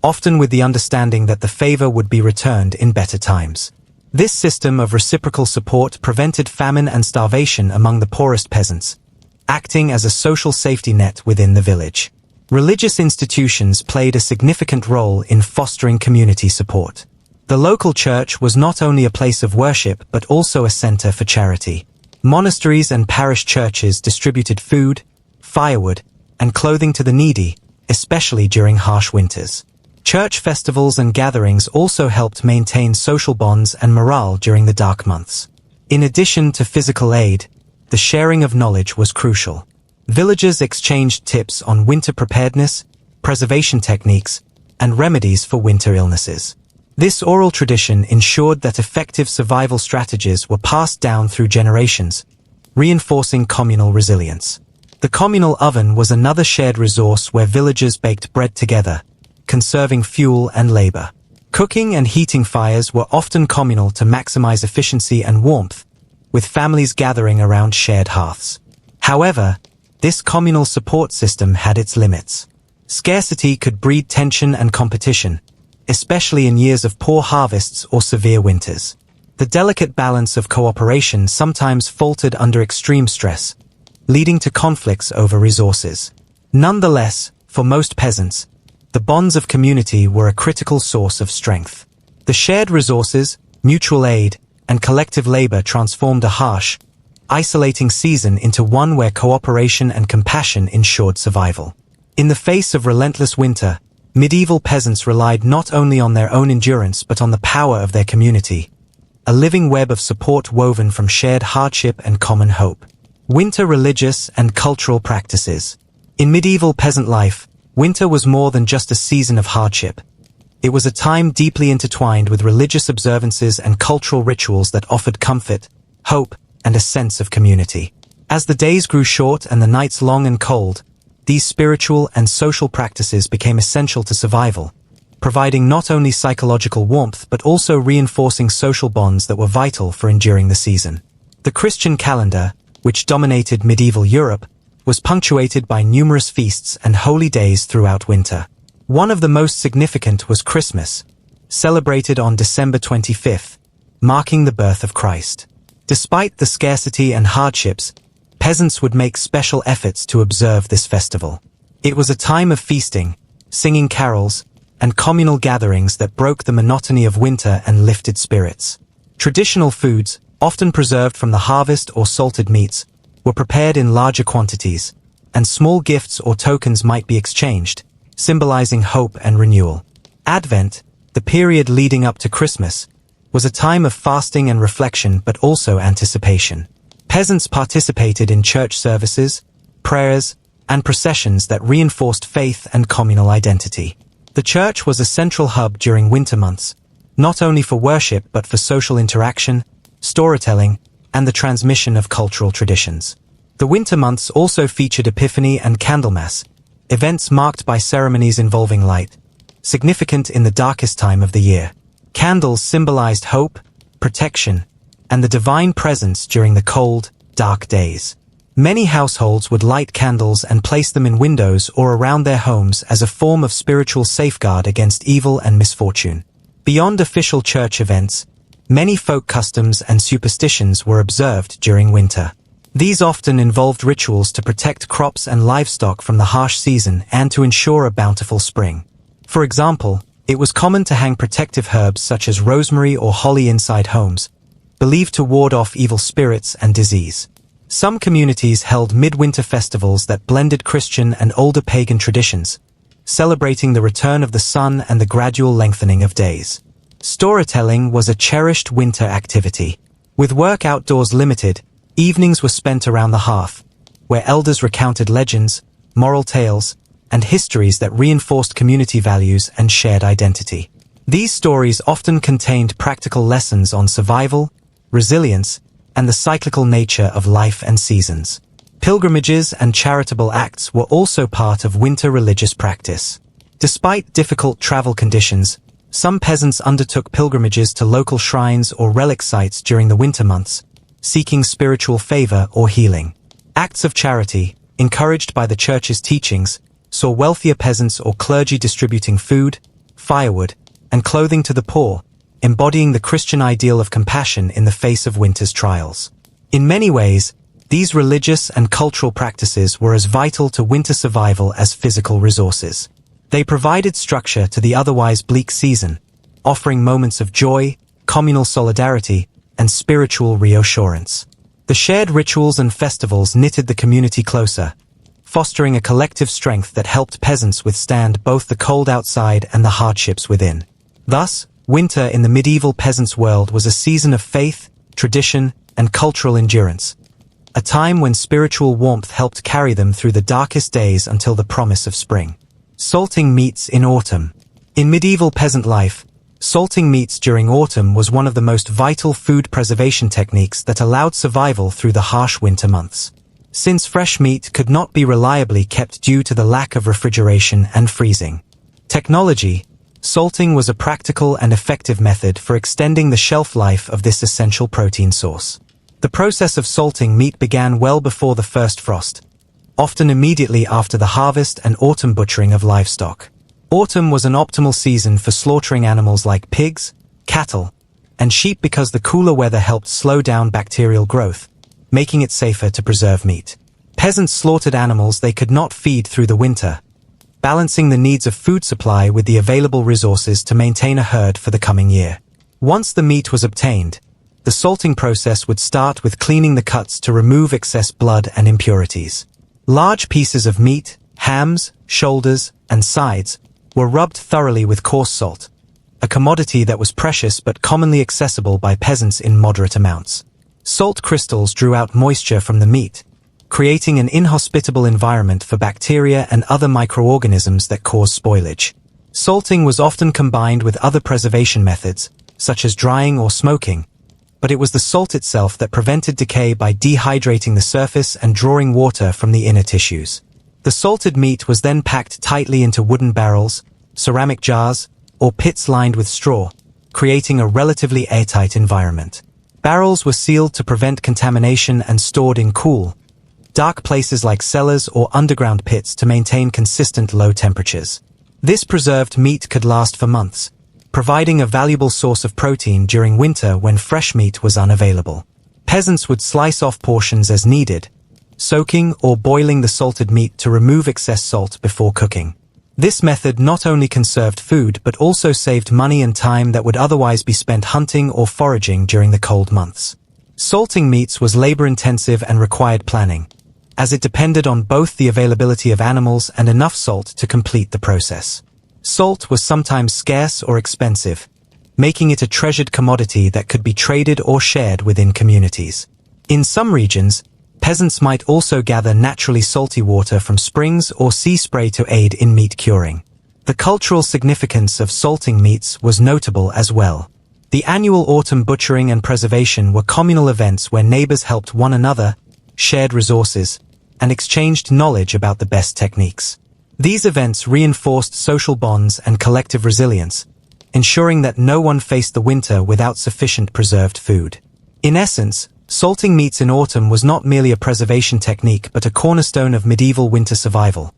often with the understanding that the favor would be returned in better times. This system of reciprocal support prevented famine and starvation among the poorest peasants, acting as a social safety net within the village. Religious institutions played a significant role in fostering community support. The local church was not only a place of worship but also a center for charity. Monasteries and parish churches distributed food, firewood, and clothing to the needy, especially during harsh winters. Church festivals and gatherings also helped maintain social bonds and morale during the dark months. In addition to physical aid, the sharing of knowledge was crucial. Villagers exchanged tips on winter preparedness, preservation techniques, and remedies for winter illnesses. This oral tradition ensured that effective survival strategies were passed down through generations, reinforcing communal resilience. The communal oven was another shared resource where villagers baked bread together, conserving fuel and labor. Cooking and heating fires were often communal to maximize efficiency and warmth, with families gathering around shared hearths. However, this communal support system had its limits. Scarcity could breed tension and competition, especially in years of poor harvests or severe winters. The delicate balance of cooperation sometimes faltered under extreme stress, leading to conflicts over resources. Nonetheless, for most peasants, the bonds of community were a critical source of strength. The shared resources, mutual aid, and collective labor transformed a harsh, isolating season into one where cooperation and compassion ensured survival. In the face of relentless winter, medieval peasants relied not only on their own endurance but on the power of their community, a living web of support woven from shared hardship and common hope. Winter religious and cultural practices. In medieval peasant life, winter was more than just a season of hardship. It was a time deeply intertwined with religious observances and cultural rituals that offered comfort, hope, and a sense of community. As the days grew short and the nights long and cold, these spiritual and social practices became essential to survival, providing not only psychological warmth but also reinforcing social bonds that were vital for enduring the season. The Christian calendar, which dominated medieval Europe, was punctuated by numerous feasts and holy days throughout winter. One of the most significant was Christmas, celebrated on December 25th, marking the birth of Christ. Despite the scarcity and hardships, peasants would make special efforts to observe this festival. It was a time of feasting, singing carols, and communal gatherings that broke the monotony of winter and lifted spirits. Traditional foods, often preserved from the harvest or salted meats, were prepared in larger quantities, and small gifts or tokens might be exchanged, symbolizing hope and renewal. Advent, the period leading up to Christmas, was a time of fasting and reflection but also anticipation. Peasants participated in church services, prayers, and processions that reinforced faith and communal identity. The church was a central hub during winter months, not only for worship but for social interaction, storytelling, and the transmission of cultural traditions. The winter months also featured Epiphany and Candlemas, events marked by ceremonies involving light, significant in the darkest time of the year. Candles symbolized hope, protection, and the divine presence during the cold, dark days. Many households would light candles and place them in windows or around their homes as a form of spiritual safeguard against evil and misfortune. Beyond official church events, many folk customs and superstitions were observed during winter. These often involved rituals to protect crops and livestock from the harsh season and to ensure a bountiful spring. For example, it was common to hang protective herbs such as rosemary or holly inside homes, believed to ward off evil spirits and disease. Some communities held midwinter festivals that blended Christian and older pagan traditions, celebrating the return of the sun and the gradual lengthening of days. Storytelling was a cherished winter activity. With work outdoors limited, evenings were spent around the hearth, where elders recounted legends, moral tales, and histories that reinforced community values and shared identity. These stories often contained practical lessons on survival, resilience, and the cyclical nature of life and seasons. Pilgrimages and charitable acts were also part of winter religious practice. Despite difficult travel conditions, some peasants undertook pilgrimages to local shrines or relic sites during the winter months, seeking spiritual favor or healing. Acts of charity, encouraged by the church's teachings, saw wealthier peasants or clergy distributing food, firewood, and clothing to the poor, embodying the Christian ideal of compassion in the face of winter's trials. In many ways, these religious and cultural practices were as vital to winter survival as physical resources. They provided structure to the otherwise bleak season, offering moments of joy, communal solidarity, and spiritual reassurance. The shared rituals and festivals knitted the community closer, fostering a collective strength that helped peasants withstand both the cold outside and the hardships within. Thus, winter in the medieval peasants' world was a season of faith, tradition, and cultural endurance, a time when spiritual warmth helped carry them through the darkest days until the promise of spring. Salting meats in autumn. In medieval peasant life, salting meats during autumn was one of the most vital food preservation techniques that allowed survival through the harsh winter months. Since fresh meat could not be reliably kept due to the lack of refrigeration and freezing technology, salting was a practical and effective method for extending the shelf life of this essential protein source. The process of salting meat began well before the first frost, often immediately after the harvest and autumn butchering of livestock. Autumn was an optimal season for slaughtering animals like pigs, cattle, and sheep because the cooler weather helped slow down bacterial growth, making it safer to preserve meat. Peasants slaughtered animals they could not feed through the winter, balancing the needs of food supply with the available resources to maintain a herd for the coming year. Once the meat was obtained, the salting process would start with cleaning the cuts to remove excess blood and impurities. Large pieces of meat, hams, shoulders, and sides were rubbed thoroughly with coarse salt, a commodity that was precious but commonly accessible by peasants in moderate amounts. Salt crystals drew out moisture from the meat, creating an inhospitable environment for bacteria and other microorganisms that cause spoilage. Salting was often combined with other preservation methods, such as drying or smoking, but it was the salt itself that prevented decay by dehydrating the surface and drawing water from the inner tissues. The salted meat was then packed tightly into wooden barrels, ceramic jars, or pits lined with straw, creating a relatively airtight environment. Barrels were sealed to prevent contamination and stored in cool, dark places like cellars or underground pits to maintain consistent low temperatures. This preserved meat could last for months, providing a valuable source of protein during winter when fresh meat was unavailable. Peasants would slice off portions as needed, soaking or boiling the salted meat to remove excess salt before cooking. This method not only conserved food but also saved money and time that would otherwise be spent hunting or foraging during the cold months. Salting meats was labor-intensive and required planning, as it depended on both the availability of animals and enough salt to complete the process. Salt was sometimes scarce or expensive, making it a treasured commodity that could be traded or shared within communities. In some regions, peasants might also gather naturally salty water from springs or sea spray to aid in meat curing. The cultural significance of salting meats was notable as well. The annual autumn butchering and preservation were communal events where neighbors helped one another, shared resources, and exchanged knowledge about the best techniques. These events reinforced social bonds and collective resilience, ensuring that no one faced the winter without sufficient preserved food. In essence, salting meats in autumn was not merely a preservation technique but a cornerstone of medieval winter survival,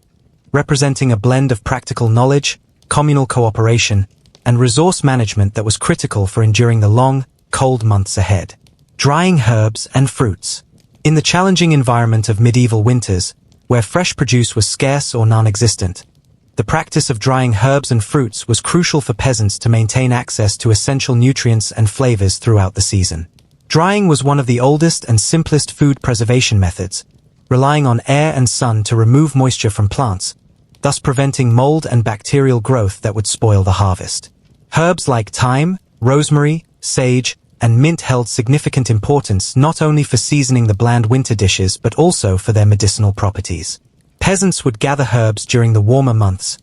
representing a blend of practical knowledge, communal cooperation, and resource management that was critical for enduring the long, cold months ahead. Drying herbs and fruits. In the challenging environment of medieval winters, where fresh produce was scarce or non-existent, the practice of drying herbs and fruits was crucial for peasants to maintain access to essential nutrients and flavors throughout the season. Drying was one of the oldest and simplest food preservation methods, relying on air and sun to remove moisture from plants, thus preventing mold and bacterial growth that would spoil the harvest. Herbs like thyme, rosemary, sage, and mint held significant importance not only for seasoning the bland winter dishes but also for their medicinal properties. Peasants would gather herbs during the warmer months,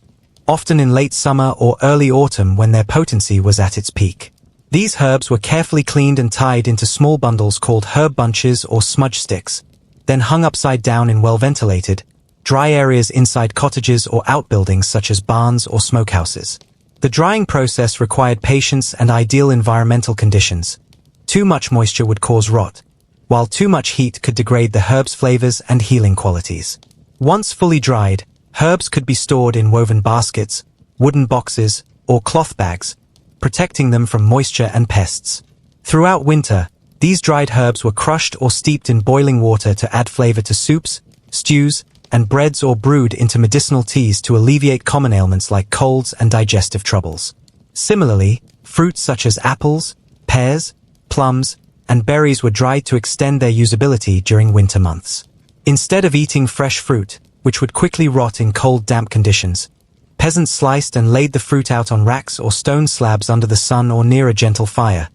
often in late summer or early autumn when their potency was at its peak. These herbs were carefully cleaned and tied into small bundles called herb bunches or smudge sticks, then hung upside down in well-ventilated, dry areas inside cottages or outbuildings such as barns or smokehouses. The drying process required patience and ideal environmental conditions. Too much moisture would cause rot, while too much heat could degrade the herb's flavors and healing qualities. Once fully dried, herbs could be stored in woven baskets, wooden boxes, or cloth bags, protecting them from moisture and pests. Throughout winter, these dried herbs were crushed or steeped in boiling water to add flavor to soups, stews, and breads, or brewed into medicinal teas to alleviate common ailments like colds and digestive troubles. Similarly, fruits such as apples, pears, plums, and berries were dried to extend their usability during winter months. Instead of eating fresh fruit, which would quickly rot in cold, damp conditions, peasants sliced and laid the fruit out on racks or stone slabs under the sun or near a gentle fire,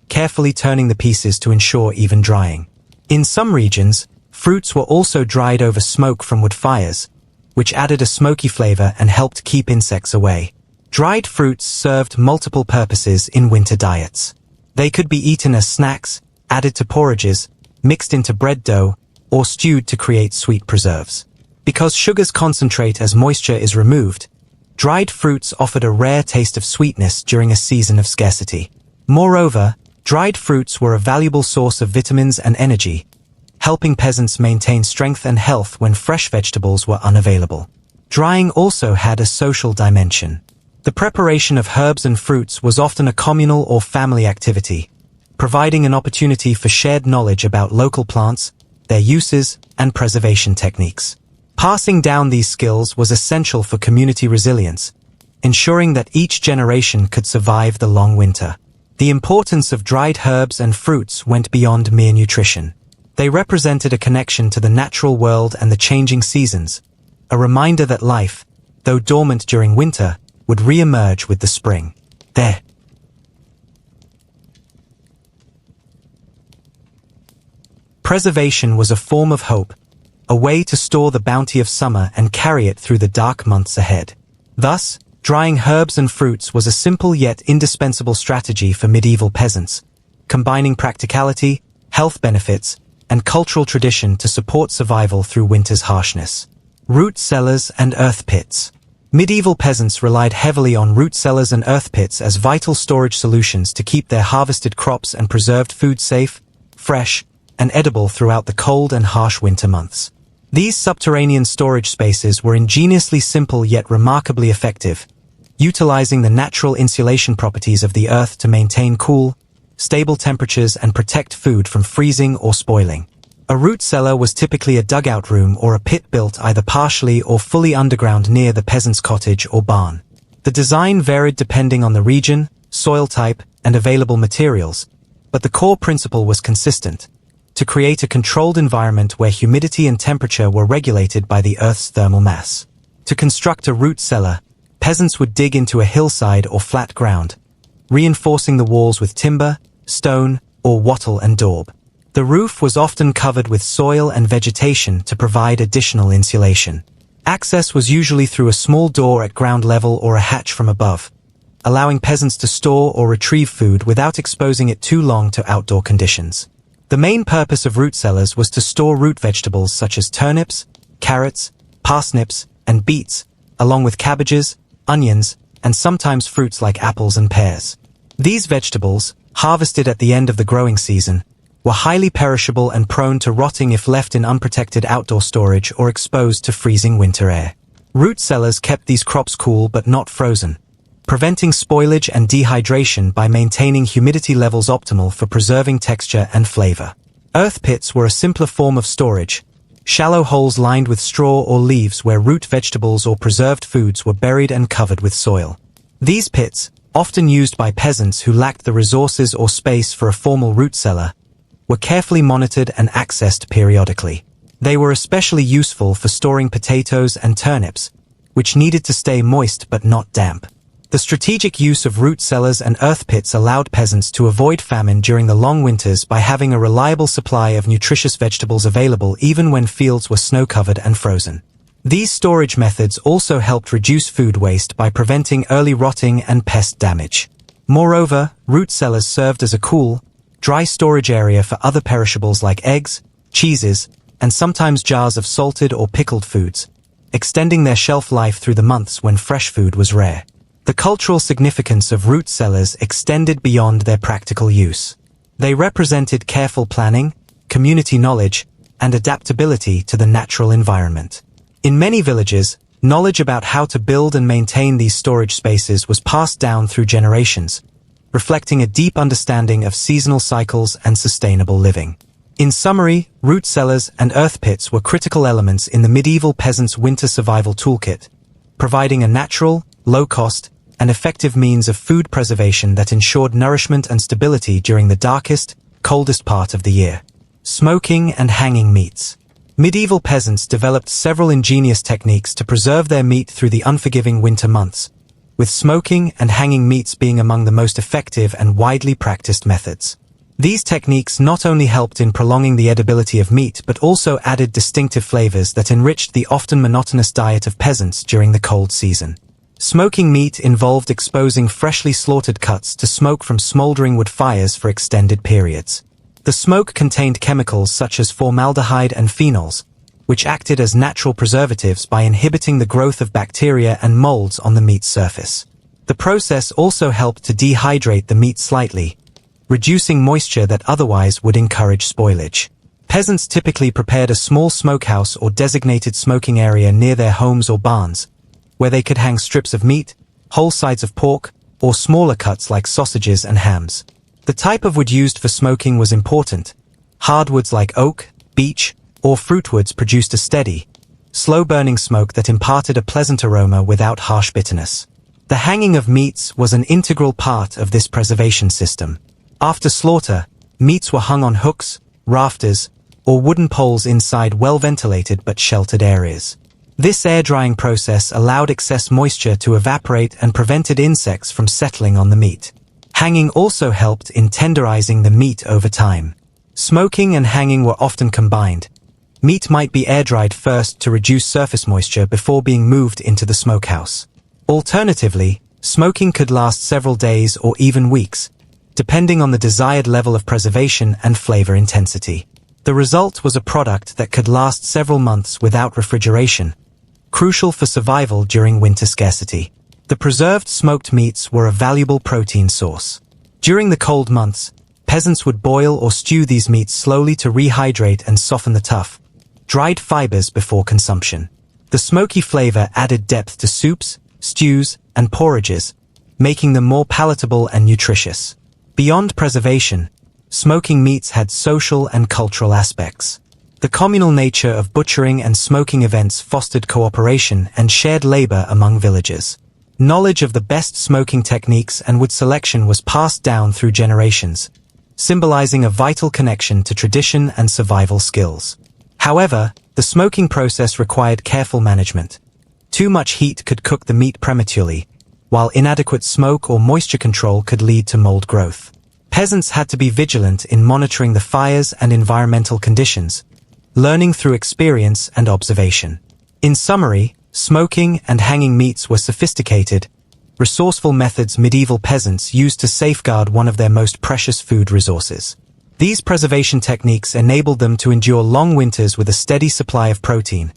carefully turning the pieces to ensure even drying. In some regions, fruits were also dried over smoke from wood fires, which added a smoky flavor and helped keep insects away. Dried fruits served multiple purposes in winter diets. They could be eaten as snacks, added to porridges, mixed into bread dough, or stewed to create sweet preserves. Because sugars concentrate as moisture is removed, dried fruits offered a rare taste of sweetness during a season of scarcity. Moreover, dried fruits were a valuable source of vitamins and energy, helping peasants maintain strength and health when fresh vegetables were unavailable. Drying also had a social dimension. The preparation of herbs and fruits was often a communal or family activity, providing an opportunity for shared knowledge about local plants, their uses, and preservation techniques. Passing down these skills was essential for community resilience, ensuring that each generation could survive the long winter. The importance of dried herbs and fruits went beyond mere nutrition. They represented a connection to the natural world and the changing seasons, a reminder that life, though dormant during winter, would re-emerge with the spring. Preservation was a form of hope, a way to store the bounty of summer and carry it through the dark months ahead. Thus, drying herbs and fruits was a simple yet indispensable strategy for medieval peasants, combining practicality, health benefits, and cultural tradition to support survival through winter's harshness. Root cellars and earth pits. Medieval peasants relied heavily on root cellars and earth pits as vital storage solutions to keep their harvested crops and preserved food safe, fresh, and edible throughout the cold and harsh winter months. These subterranean storage spaces were ingeniously simple yet remarkably effective, utilizing the natural insulation properties of the earth to maintain cool, stable temperatures and protect food from freezing or spoiling. A root cellar was typically a dugout room or a pit built either partially or fully underground near the peasant's cottage or barn. The design varied depending on the region, soil type, and available materials, but the core principle was consistent: to create a controlled environment where humidity and temperature were regulated by the earth's thermal mass. To construct a root cellar, peasants would dig into a hillside or flat ground, reinforcing the walls with timber, stone, or wattle and daub. The roof was often covered with soil and vegetation to provide additional insulation. Access was usually through a small door at ground level or a hatch from above, allowing peasants to store or retrieve food without exposing it too long to outdoor conditions. The main purpose of root cellars was to store root vegetables such as turnips, carrots, parsnips, and beets, along with cabbages, onions, and sometimes fruits like apples and pears. These vegetables, harvested at the end of the growing season, were highly perishable and prone to rotting if left in unprotected outdoor storage or exposed to freezing winter air. Root cellars kept these crops cool but not frozen, preventing spoilage and dehydration by maintaining humidity levels optimal for preserving texture and flavor. Earth pits were a simpler form of storage, shallow holes lined with straw or leaves where root vegetables or preserved foods were buried and covered with soil. These pits, often used by peasants who lacked the resources or space for a formal root cellar, were carefully monitored and accessed periodically. They were especially useful for storing potatoes and turnips, which needed to stay moist but not damp. The strategic use of root cellars and earth pits allowed peasants to avoid famine during the long winters by having a reliable supply of nutritious vegetables available even when fields were snow-covered and frozen. These storage methods also helped reduce food waste by preventing early rotting and pest damage. Moreover, root cellars served as a cool, dry storage area for other perishables like eggs, cheeses, and sometimes jars of salted or pickled foods, extending their shelf life through the months when fresh food was rare. The cultural significance of root cellars extended beyond their practical use. They represented careful planning, community knowledge, and adaptability to the natural environment. In many villages, knowledge about how to build and maintain these storage spaces was passed down through generations, reflecting a deep understanding of seasonal cycles and sustainable living. In summary, root cellars and earth pits were critical elements in the medieval peasants' winter survival toolkit, providing a natural, low-cost, and effective means of food preservation that ensured nourishment and stability during the darkest, coldest part of the year. Smoking and hanging meats. Medieval peasants developed several ingenious techniques to preserve their meat through the unforgiving winter months, with smoking and hanging meats being among the most effective and widely practiced methods. These techniques not only helped in prolonging the edibility of meat but also added distinctive flavors that enriched the often monotonous diet of peasants during the cold season. Smoking meat involved exposing freshly slaughtered cuts to smoke from smoldering wood fires for extended periods. The smoke contained chemicals such as formaldehyde and phenols, which acted as natural preservatives by inhibiting the growth of bacteria and molds on the meat's surface. The process also helped to dehydrate the meat slightly, reducing moisture that otherwise would encourage spoilage. Peasants typically prepared a small smokehouse or designated smoking area near their homes or barns, where they could hang strips of meat, whole sides of pork, or smaller cuts like sausages and hams. The type of wood used for smoking was important. Hardwoods like oak, beech, or fruitwoods produced a steady, slow-burning smoke that imparted a pleasant aroma without harsh bitterness. The hanging of meats was an integral part of this preservation system. After slaughter, meats were hung on hooks, rafters, or wooden poles inside well-ventilated but sheltered areas. This air-drying process allowed excess moisture to evaporate and prevented insects from settling on the meat. Hanging also helped in tenderizing the meat over time. Smoking and hanging were often combined. Meat might be air-dried first to reduce surface moisture before being moved into the smokehouse. Alternatively, smoking could last several days or even weeks, depending on the desired level of preservation and flavor intensity. The result was a product that could last several months without refrigeration, crucial for survival during winter scarcity. The preserved smoked meats were a valuable protein source. During the cold months, peasants would boil or stew these meats slowly to rehydrate and soften the tough, dried fibers before consumption. The smoky flavor added depth to soups, stews, and porridges, making them more palatable and nutritious. Beyond preservation, smoking meats had social and cultural aspects. The communal nature of butchering and smoking events fostered cooperation and shared labor among villagers. Knowledge of the best smoking techniques and wood selection was passed down through generations, symbolizing a vital connection to tradition and survival skills. However, the smoking process required careful management. Too much heat could cook the meat prematurely, while inadequate smoke or moisture control could lead to mold growth. Peasants had to be vigilant in monitoring the fires and environmental conditions, learning through experience and observation. In summary, smoking and hanging meats were sophisticated, resourceful methods medieval peasants used to safeguard one of their most precious food resources. These preservation techniques enabled them to endure long winters with a steady supply of protein,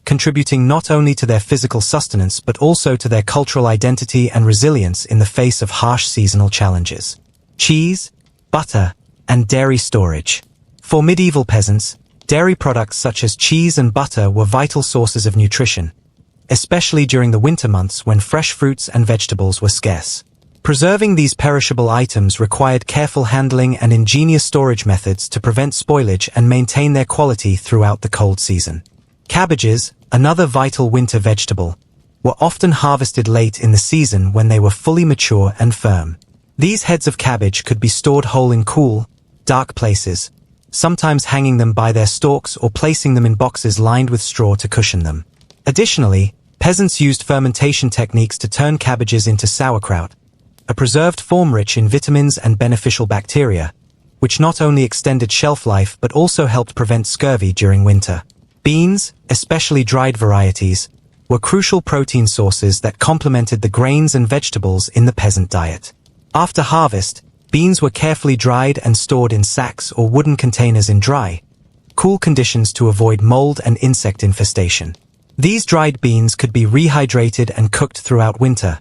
contributing not only to their physical sustenance but also to their cultural identity and resilience in the face of harsh seasonal challenges. Cheese, butter, and dairy storage. For medieval peasants, dairy products such as cheese and butter were vital sources of nutrition, especially during the winter months when fresh fruits and vegetables were scarce. Preserving these perishable items required careful handling and ingenious storage methods to prevent spoilage and maintain their quality throughout the cold season. Cabbages, another vital winter vegetable, were often harvested late in the season when they were fully mature and firm. These heads of cabbage could be stored whole in cool, dark places, sometimes hanging them by their stalks or placing them in boxes lined with straw to cushion them. Additionally, peasants used fermentation techniques to turn cabbages into sauerkraut, a preserved form rich in vitamins and beneficial bacteria, which not only extended shelf life but also helped prevent scurvy during winter. Beans, especially dried varieties, were crucial protein sources that complemented the grains and vegetables in the peasant diet. After harvest, beans were carefully dried and stored in sacks or wooden containers in dry, cool conditions to avoid mold and insect infestation. These dried beans could be rehydrated and cooked throughout winter,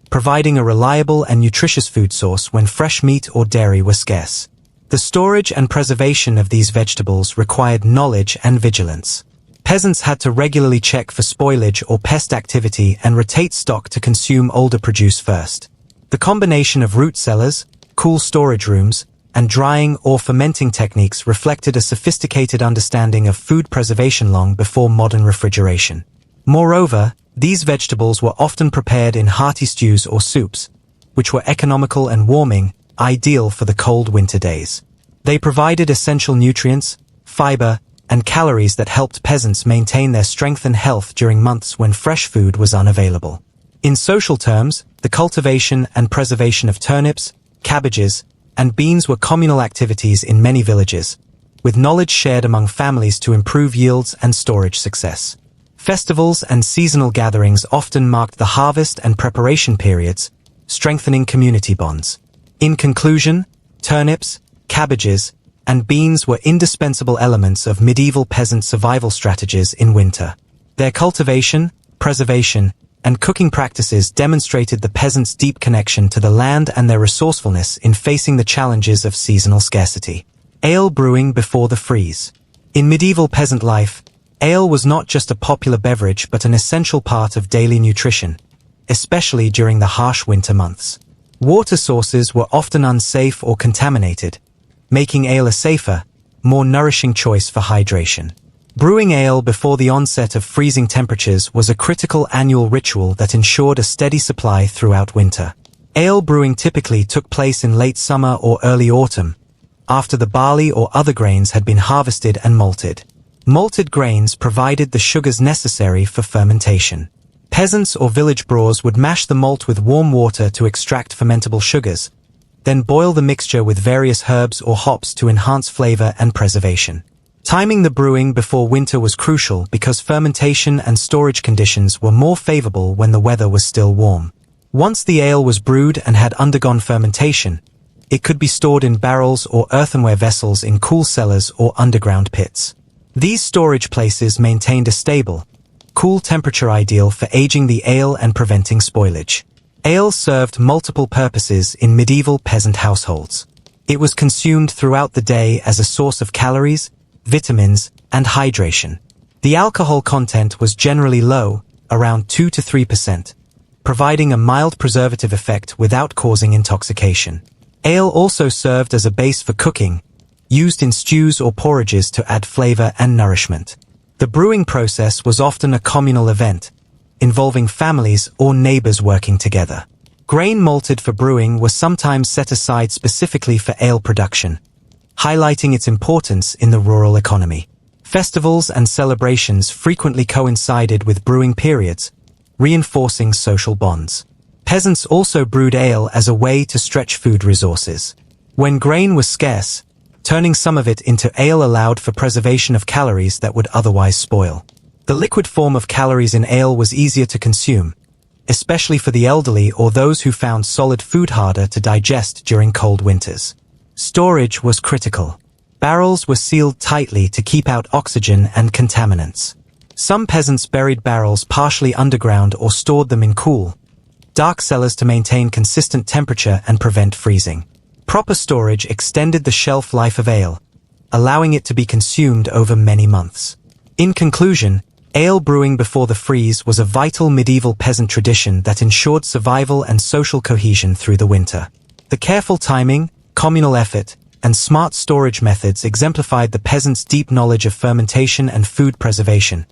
providing a reliable and nutritious food source when fresh meat or dairy were scarce. The storage and preservation of these vegetables required knowledge and vigilance. Peasants had to regularly check for spoilage or pest activity and rotate stock to consume older produce first. The combination of root cellars, cool storage rooms, and drying or fermenting techniques reflected a sophisticated understanding of food preservation long before modern refrigeration. Moreover, these vegetables were often prepared in hearty stews or soups, which were economical and warming, ideal for the cold winter days. They provided essential nutrients, fiber, and calories that helped peasants maintain their strength and health during months when fresh food was unavailable. In social terms, the cultivation and preservation of turnips, cabbages, and beans were communal activities in many villages, with knowledge shared among families to improve yields and storage success. Festivals and seasonal gatherings often marked the harvest and preparation periods, strengthening community bonds. In conclusion, turnips, cabbages, and beans were indispensable elements of medieval peasant survival strategies in winter. Their cultivation, preservation, and cooking practices demonstrated the peasants' deep connection to the land and their resourcefulness in facing the challenges of seasonal scarcity. Ale brewing before the freeze. In medieval peasant life, ale was not just a popular beverage but an essential part of daily nutrition, especially during the harsh winter months. Water sources were often unsafe or contaminated, making ale a safer, more nourishing choice for hydration. Brewing ale before the onset of freezing temperatures was a critical annual ritual that ensured a steady supply throughout winter. Ale brewing typically took place in late summer or early autumn, after the barley or other grains had been harvested and malted. Malted grains provided the sugars necessary for fermentation. Peasants or village brewers would mash the malt with warm water to extract fermentable sugars, then boil the mixture with various herbs or hops to enhance flavor and preservation. Timing the brewing before winter was crucial because fermentation and storage conditions were more favorable when the weather was still warm. Once the ale was brewed and had undergone fermentation, it could be stored in barrels or earthenware vessels in cool cellars or underground pits. These storage places maintained a stable, cool temperature ideal for aging the ale and preventing spoilage. Ale served multiple purposes in medieval peasant households. It was consumed throughout the day as a source of calories, vitamins, and hydration. The alcohol content was generally low, around 2 to 3%, providing a mild preservative effect without causing intoxication. Ale also served as a base for cooking, used in stews or porridges to add flavor and nourishment. The brewing process was often a communal event, involving families or neighbors working together. Grain malted for brewing was sometimes set aside specifically for ale production, highlighting its importance in the rural economy. Festivals and celebrations frequently coincided with brewing periods, reinforcing social bonds. Peasants also brewed ale as a way to stretch food resources. When grain was scarce, turning some of it into ale allowed for preservation of calories that would otherwise spoil. The liquid form of calories in ale was easier to consume, especially for the elderly or those who found solid food harder to digest during cold winters. Storage was critical. Barrels were sealed tightly to keep out oxygen and contaminants. Some peasants buried barrels partially underground or stored them in cool, dark cellars to maintain consistent temperature and prevent freezing. Proper storage extended the shelf life of ale, allowing it to be consumed over many months. In conclusion, ale brewing before the freeze was a vital medieval peasant tradition that ensured survival and social cohesion through the winter. The careful timing, communal effort, and smart storage methods exemplified the peasants' deep knowledge of fermentation and food preservation,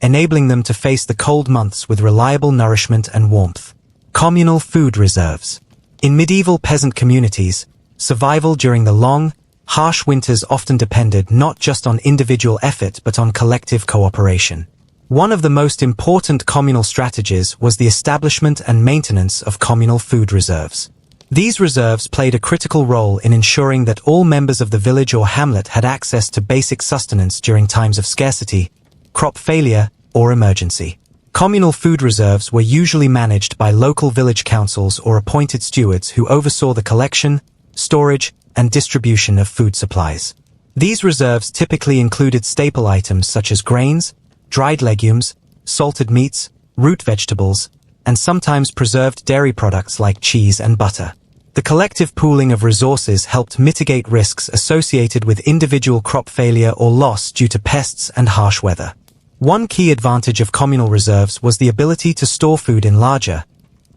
enabling them to face the cold months with reliable nourishment and warmth. Communal food reserves. In medieval peasant communities, survival during the long, harsh winters often depended not just on individual effort but on collective cooperation. One of the most important communal strategies was the establishment and maintenance of communal food reserves. These reserves played a critical role in ensuring that all members of the village or hamlet had access to basic sustenance during times of scarcity, crop failure, or emergency. Communal food reserves were usually managed by local village councils or appointed stewards who oversaw the collection, storage, and distribution of food supplies. These reserves typically included staple items such as grains, dried legumes, salted meats, root vegetables, and sometimes preserved dairy products like cheese and butter. The collective pooling of resources helped mitigate risks associated with individual crop failure or loss due to pests and harsh weather. One key advantage of communal reserves was the ability to store food in larger,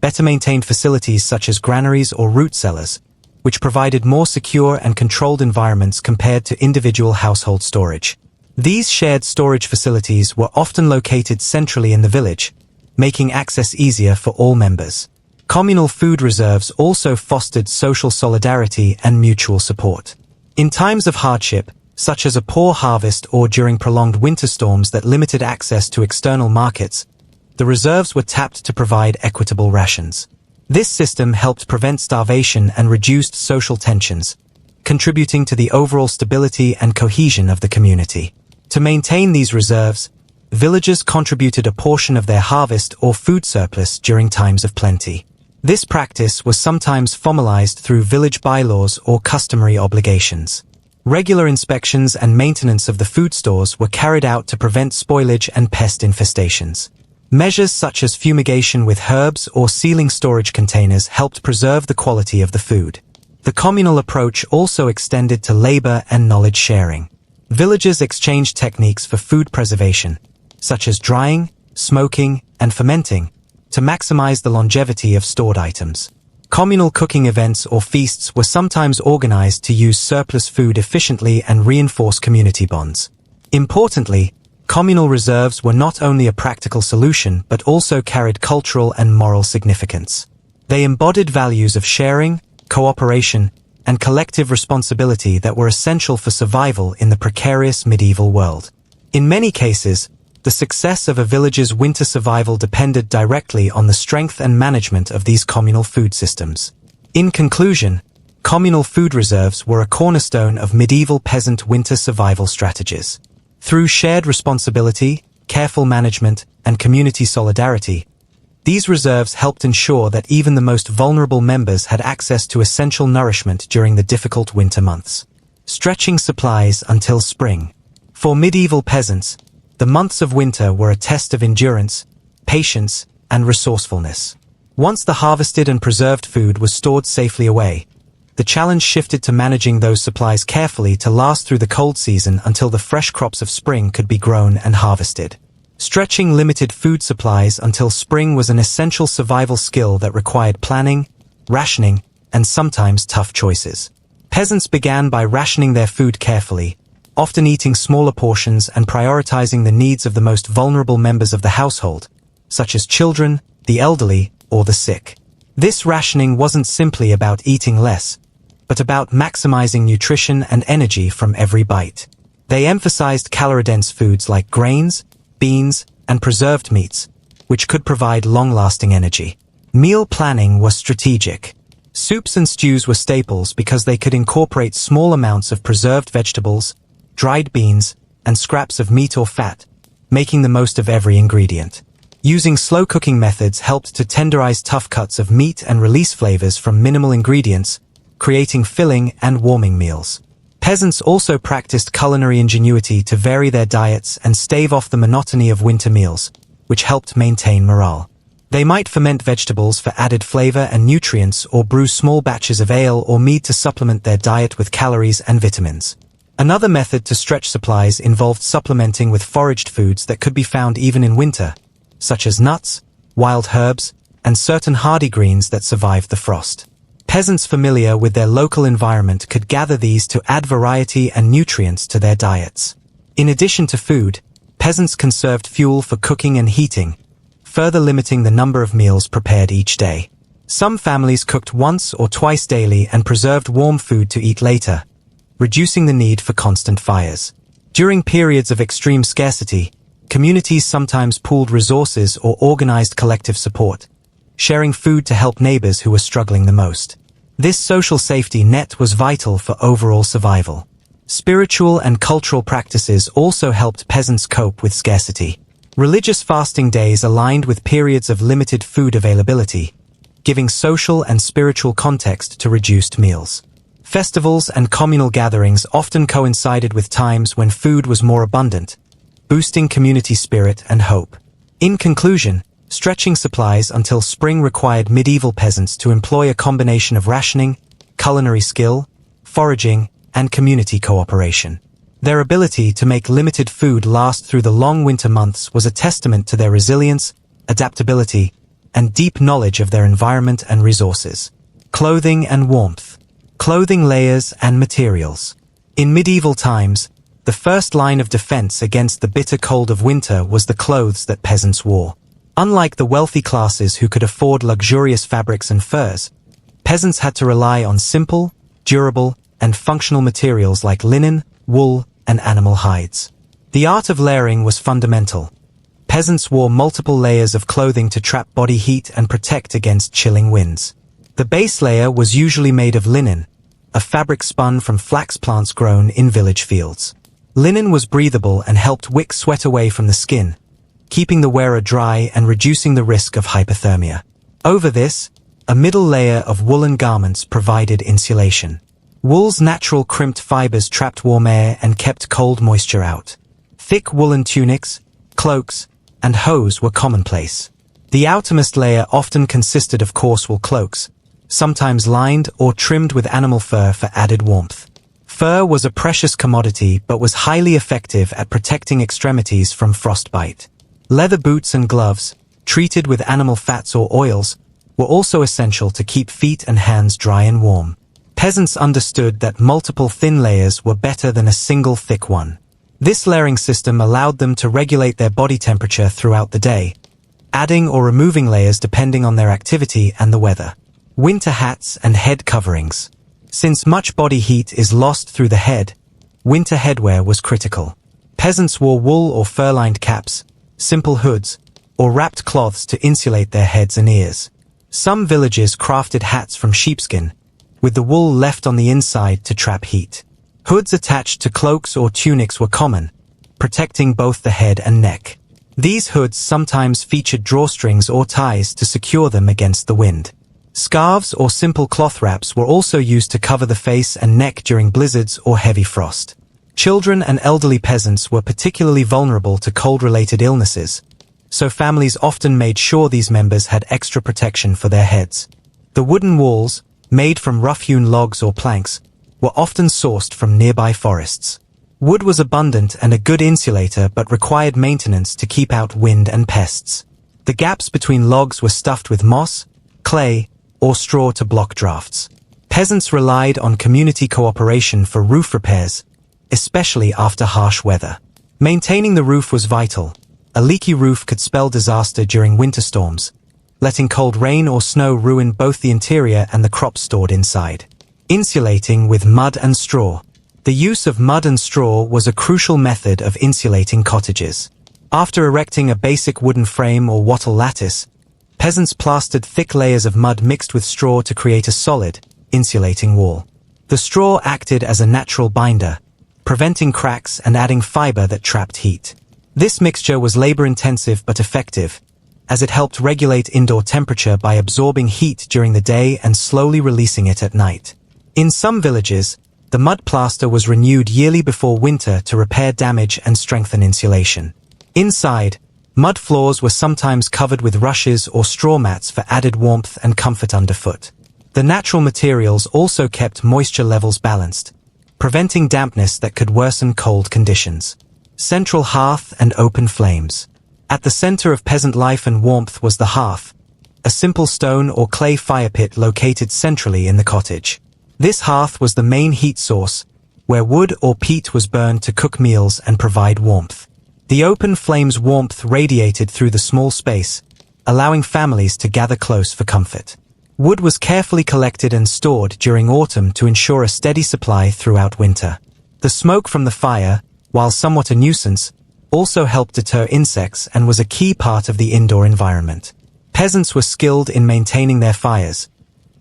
better maintained facilities such as granaries or root cellars, which provided more secure and controlled environments compared to individual household storage. These shared storage facilities were often located centrally in the village, making access easier for all members. Communal food reserves also fostered social solidarity and mutual support. In times of hardship, such as a poor harvest or during prolonged winter storms that limited access to external markets, the reserves were tapped to provide equitable rations. This system helped prevent starvation and reduced social tensions, contributing to the overall stability and cohesion of the community. To maintain these reserves, villagers contributed a portion of their harvest or food surplus during times of plenty. This practice was sometimes formalized through village bylaws or customary obligations. Regular inspections and maintenance of the food stores were carried out to prevent spoilage and pest infestations. Measures such as fumigation with herbs or sealing storage containers helped preserve the quality of the food. The communal approach also extended to labor and knowledge sharing. Villagers exchanged techniques for food preservation, such as drying, smoking, and fermenting, to maximize the longevity of stored items. Communal cooking events or feasts were sometimes organized to use surplus food efficiently and reinforce community bonds. Importantly, communal reserves were not only a practical solution but also carried cultural and moral significance. They embodied values of sharing, cooperation, and collective responsibility that were essential for survival in the precarious medieval world. In many cases, the success of a village's winter survival depended directly on the strength and management of these communal food systems. In conclusion, communal food reserves were a cornerstone of medieval peasant winter survival strategies. Through shared responsibility, careful management, and community solidarity, these reserves helped ensure that even the most vulnerable members had access to essential nourishment during the difficult winter months. Stretching supplies until spring. For medieval peasants, the months of winter were a test of endurance, patience, and resourcefulness. Once the harvested and preserved food was stored safely away, the challenge shifted to managing those supplies carefully to last through the cold season until the fresh crops of spring could be grown and harvested. Stretching limited food supplies until spring was an essential survival skill that required planning, rationing, and sometimes tough choices. Peasants began by rationing their food carefully, often eating smaller portions and prioritizing the needs of the most vulnerable members of the household, such as children, the elderly, or the sick. This rationing wasn't simply about eating less, but about maximizing nutrition and energy from every bite. They emphasized calorie-dense foods like grains, beans, and preserved meats, which could provide long-lasting energy. Meal planning was strategic. Soups and stews were staples because they could incorporate small amounts of preserved vegetables, dried beans, and scraps of meat or fat, making the most of every ingredient. Using slow cooking methods helped to tenderize tough cuts of meat and release flavors from minimal ingredients, creating filling and warming meals. Peasants also practiced culinary ingenuity to vary their diets and stave off the monotony of winter meals, which helped maintain morale. They might ferment vegetables for added flavor and nutrients or brew small batches of ale or mead to supplement their diet with calories and vitamins. Another method to stretch supplies involved supplementing with foraged foods that could be found even in winter, such as nuts, wild herbs, and certain hardy greens that survived the frost. Peasants familiar with their local environment could gather these to add variety and nutrients to their diets. In addition to food, peasants conserved fuel for cooking and heating, further limiting the number of meals prepared each day. Some families cooked once or twice daily and preserved warm food to eat later, reducing the need for constant fires. During periods of extreme scarcity, communities sometimes pooled resources or organized collective support, sharing food to help neighbors who were struggling the most. This social safety net was vital for overall survival. Spiritual and cultural practices also helped peasants cope with scarcity. Religious fasting days aligned with periods of limited food availability, giving social and spiritual context to reduced meals. Festivals and communal gatherings often coincided with times when food was more abundant, boosting community spirit and hope. In conclusion, stretching supplies until spring required medieval peasants to employ a combination of rationing, culinary skill, foraging, and community cooperation. Their ability to make limited food last through the long winter months was a testament to their resilience, adaptability, and deep knowledge of their environment and resources. Clothing and warmth. Clothing layers and materials. In medieval times, the first line of defense against the bitter cold of winter was the clothes that peasants wore. Unlike the wealthy classes who could afford luxurious fabrics and furs, peasants had to rely on simple, durable, and functional materials like linen, wool, and animal hides. The art of layering was fundamental. Peasants wore multiple layers of clothing to trap body heat and protect against chilling winds. The base layer was usually made of linen, a fabric spun from flax plants grown in village fields. Linen was breathable and helped wick sweat away from the skin, keeping the wearer dry and reducing the risk of hypothermia. Over this, a middle layer of woolen garments provided insulation. Wool's natural crimped fibers trapped warm air and kept cold moisture out. Thick woolen tunics, cloaks, and hose were commonplace. The outermost layer often consisted of coarse wool cloaks, sometimes lined or trimmed with animal fur for added warmth. Fur was a precious commodity but was highly effective at protecting extremities from frostbite. Leather boots and gloves, treated with animal fats or oils, were also essential to keep feet and hands dry and warm. Peasants understood that multiple thin layers were better than a single thick one. This layering system allowed them to regulate their body temperature throughout the day, adding or removing layers depending on their activity and the weather. Winter hats and head coverings. Since much body heat is lost through the head, winter headwear was critical. Peasants wore wool or fur-lined caps, simple hoods, or wrapped cloths to insulate their heads and ears. Some villages crafted hats from sheepskin, with the wool left on the inside to trap heat. Hoods attached to cloaks or tunics were common, protecting both the head and neck. These hoods sometimes featured drawstrings or ties to secure them against the wind. Scarves or simple cloth wraps were also used to cover the face and neck during blizzards or heavy frost. Children and elderly peasants were particularly vulnerable to cold-related illnesses, so families often made sure these members had extra protection for their heads. The wooden walls, made from rough-hewn logs or planks, were often sourced from nearby forests. Wood was abundant and a good insulator but required maintenance to keep out wind and pests. The gaps between logs were stuffed with moss, clay, or straw to block drafts. Peasants relied on community cooperation for roof repairs, especially after harsh weather. Maintaining the roof was vital. A leaky roof could spell disaster during winter storms, letting cold rain or snow ruin both the interior and the crops stored inside. Insulating with mud and straw. The use of mud and straw was a crucial method of insulating cottages. After erecting a basic wooden frame or wattle lattice, peasants plastered thick layers of mud mixed with straw to create a solid, insulating wall. The straw acted as a natural binder, preventing cracks and adding fiber that trapped heat. This mixture was labor-intensive but effective, as it helped regulate indoor temperature by absorbing heat during the day and slowly releasing it at night. In some villages, the mud plaster was renewed yearly before winter to repair damage and strengthen insulation. Inside, mud floors were sometimes covered with rushes or straw mats for added warmth and comfort underfoot. The natural materials also kept moisture levels balanced, preventing dampness that could worsen cold conditions. Central hearth and open flames. At the center of peasant life and warmth was the hearth, a simple stone or clay fire pit located centrally in the cottage. This hearth was the main heat source, where wood or peat was burned to cook meals and provide warmth. The open flame's warmth radiated through the small space, allowing families to gather close for comfort. Wood was carefully collected and stored during autumn to ensure a steady supply throughout winter. The smoke from the fire, while somewhat a nuisance, also helped deter insects and was a key part of the indoor environment. Peasants were skilled in maintaining their fires,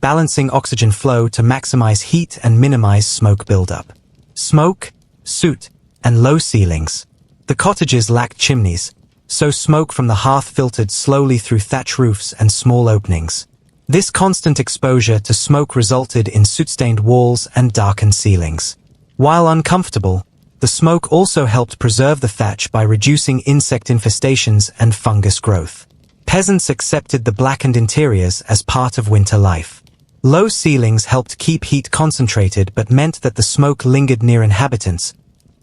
balancing oxygen flow to maximize heat and minimize smoke buildup. Smoke, soot, and low ceilings. The cottages lacked chimneys, so smoke from the hearth filtered slowly through thatch roofs and small openings. This constant exposure to smoke resulted in soot-stained walls and darkened ceilings. While uncomfortable, the smoke also helped preserve the thatch by reducing insect infestations and fungus growth. Peasants accepted the blackened interiors as part of winter life. Low ceilings helped keep heat concentrated but meant that the smoke lingered near inhabitants,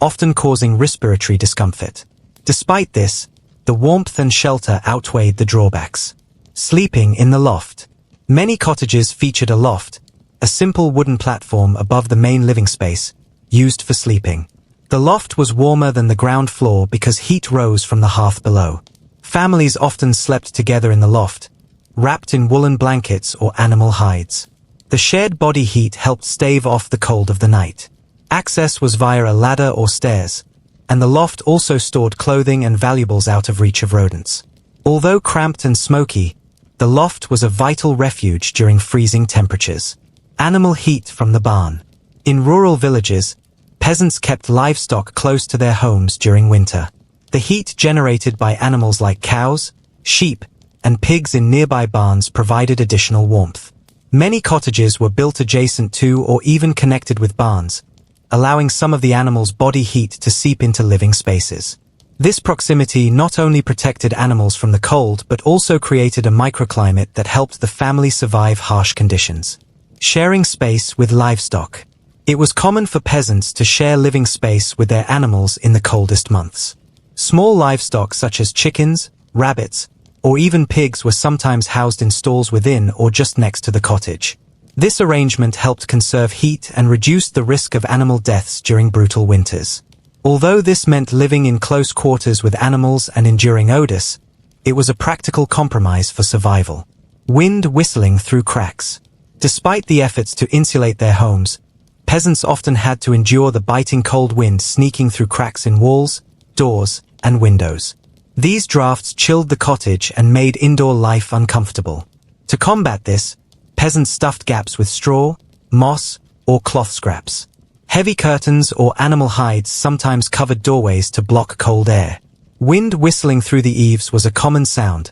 often causing respiratory discomfort. Despite this, the warmth and shelter outweighed the drawbacks. Sleeping in the loft. Many cottages featured a loft, a simple wooden platform above the main living space, used for sleeping. The loft was warmer than the ground floor because heat rose from the hearth below. Families often slept together in the loft, wrapped in woolen blankets or animal hides. The shared body heat helped stave off the cold of the night. Access was via a ladder or stairs, and the loft also stored clothing and valuables out of reach of rodents. Although cramped and smoky, the loft was a vital refuge during freezing temperatures. Animal heat from the barn. In rural villages, peasants kept livestock close to their homes during winter. The heat generated by animals like cows, sheep, and pigs in nearby barns provided additional warmth. Many cottages were built adjacent to or even connected with barns, allowing some of the animals' body heat to seep into living spaces. This proximity not only protected animals from the cold but also created a microclimate that helped the family survive harsh conditions. Sharing space with livestock. It was common for peasants to share living space with their animals in the coldest months. Small livestock such as chickens, rabbits, or even pigs were sometimes housed in stalls within or just next to the cottage. This arrangement helped conserve heat and reduced the risk of animal deaths during brutal winters. Although this meant living in close quarters with animals and enduring odors, it was a practical compromise for survival. Wind whistling through cracks. Despite the efforts to insulate their homes, peasants often had to endure the biting cold wind sneaking through cracks in walls, doors, and windows. These drafts chilled the cottage and made indoor life uncomfortable. To combat this, peasants stuffed gaps with straw, moss, or cloth scraps. Heavy curtains or animal hides sometimes covered doorways to block cold air. Wind whistling through the eaves was a common sound,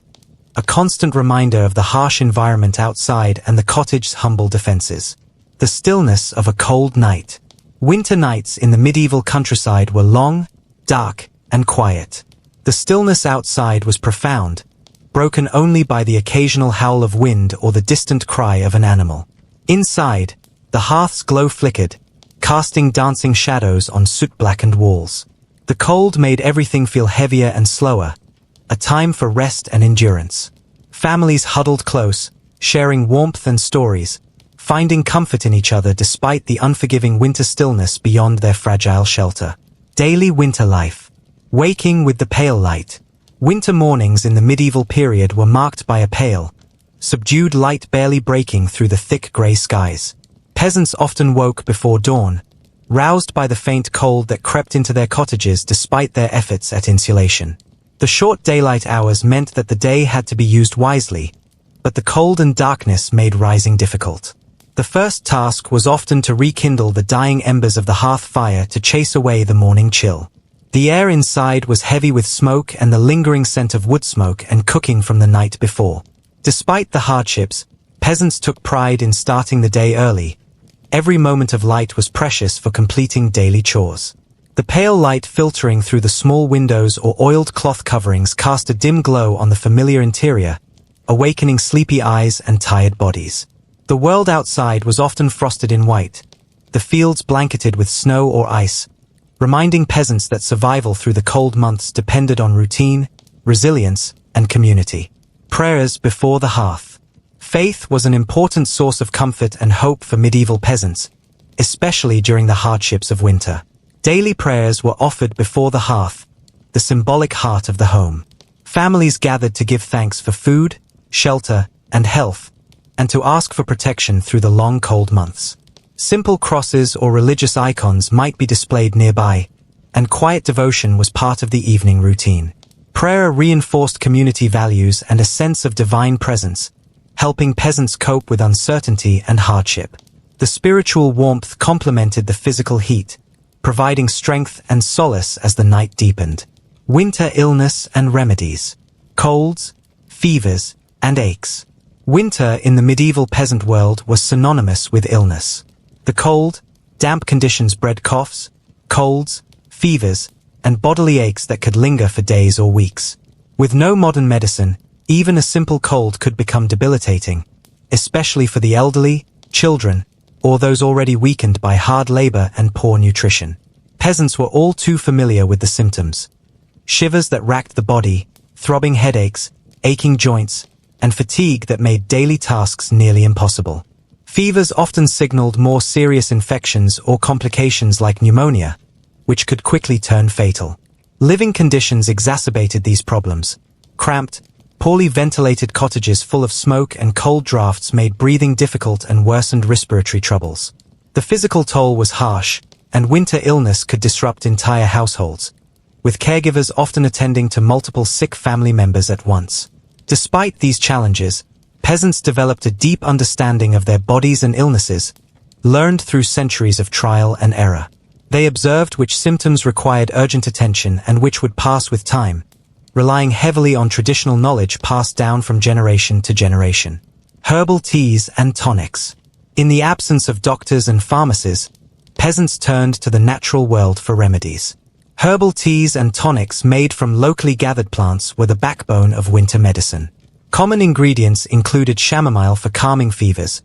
a constant reminder of the harsh environment outside and the cottage's humble defenses. The stillness of a cold night. Winter nights in the medieval countryside were long, dark, and quiet. The stillness outside was profound, broken only by the occasional howl of wind or the distant cry of an animal. Inside, the hearth's glow flickered, casting dancing shadows on soot-blackened walls. The cold made everything feel heavier and slower, a time for rest and endurance. Families huddled close, sharing warmth and stories, finding comfort in each other despite the unforgiving winter stillness beyond their fragile shelter. Daily winter life. Waking with the pale light. Winter mornings in the medieval period were marked by a pale, subdued light barely breaking through the thick grey skies. Peasants often woke before dawn, roused by the faint cold that crept into their cottages despite their efforts at insulation. The short daylight hours meant that the day had to be used wisely, but the cold and darkness made rising difficult. The first task was often to rekindle the dying embers of the hearth fire to chase away the morning chill. The air inside was heavy with smoke and the lingering scent of wood smoke and cooking from the night before. Despite the hardships, peasants took pride in starting the day early. Every moment of light was precious for completing daily chores. The pale light filtering through the small windows or oiled cloth coverings cast a dim glow on the familiar interior, awakening sleepy eyes and tired bodies. The world outside was often frosted in white, the fields blanketed with snow or ice, reminding peasants that survival through the cold months depended on routine, resilience, and community. Prayers before the hearth. Faith was an important source of comfort and hope for medieval peasants, especially during the hardships of winter. Daily prayers were offered before the hearth, the symbolic heart of the home. Families gathered to give thanks for food, shelter, and health, and to ask for protection through the long cold months. Simple crosses or religious icons might be displayed nearby, and quiet devotion was part of the evening routine. Prayer reinforced community values and a sense of divine presence, helping peasants cope with uncertainty and hardship. The spiritual warmth complemented the physical heat, providing strength and solace as the night deepened. Winter illness and remedies. Colds, fevers, and aches. Winter in the medieval peasant world was synonymous with illness. The cold, damp conditions bred coughs, colds, fevers, and bodily aches that could linger for days or weeks. With no modern medicine, even a simple cold could become debilitating, especially for the elderly, children, or those already weakened by hard labor and poor nutrition. Peasants were all too familiar with the symptoms. Shivers that racked the body, throbbing headaches, aching joints, and fatigue that made daily tasks nearly impossible. Fevers often signaled more serious infections or complications like pneumonia, which could quickly turn fatal. Living conditions exacerbated these problems. Cramped, poorly ventilated cottages full of smoke and cold drafts made breathing difficult and worsened respiratory troubles. The physical toll was harsh, and winter illness could disrupt entire households, with caregivers often attending to multiple sick family members at once. Despite these challenges, peasants developed a deep understanding of their bodies and illnesses, learned through centuries of trial and error. They observed which symptoms required urgent attention and which would pass with time, relying heavily on traditional knowledge passed down from generation to generation. Herbal teas and tonics. In the absence of doctors and pharmacies, peasants turned to the natural world for remedies. Herbal teas and tonics made from locally gathered plants were the backbone of winter medicine. Common ingredients included chamomile for calming fevers,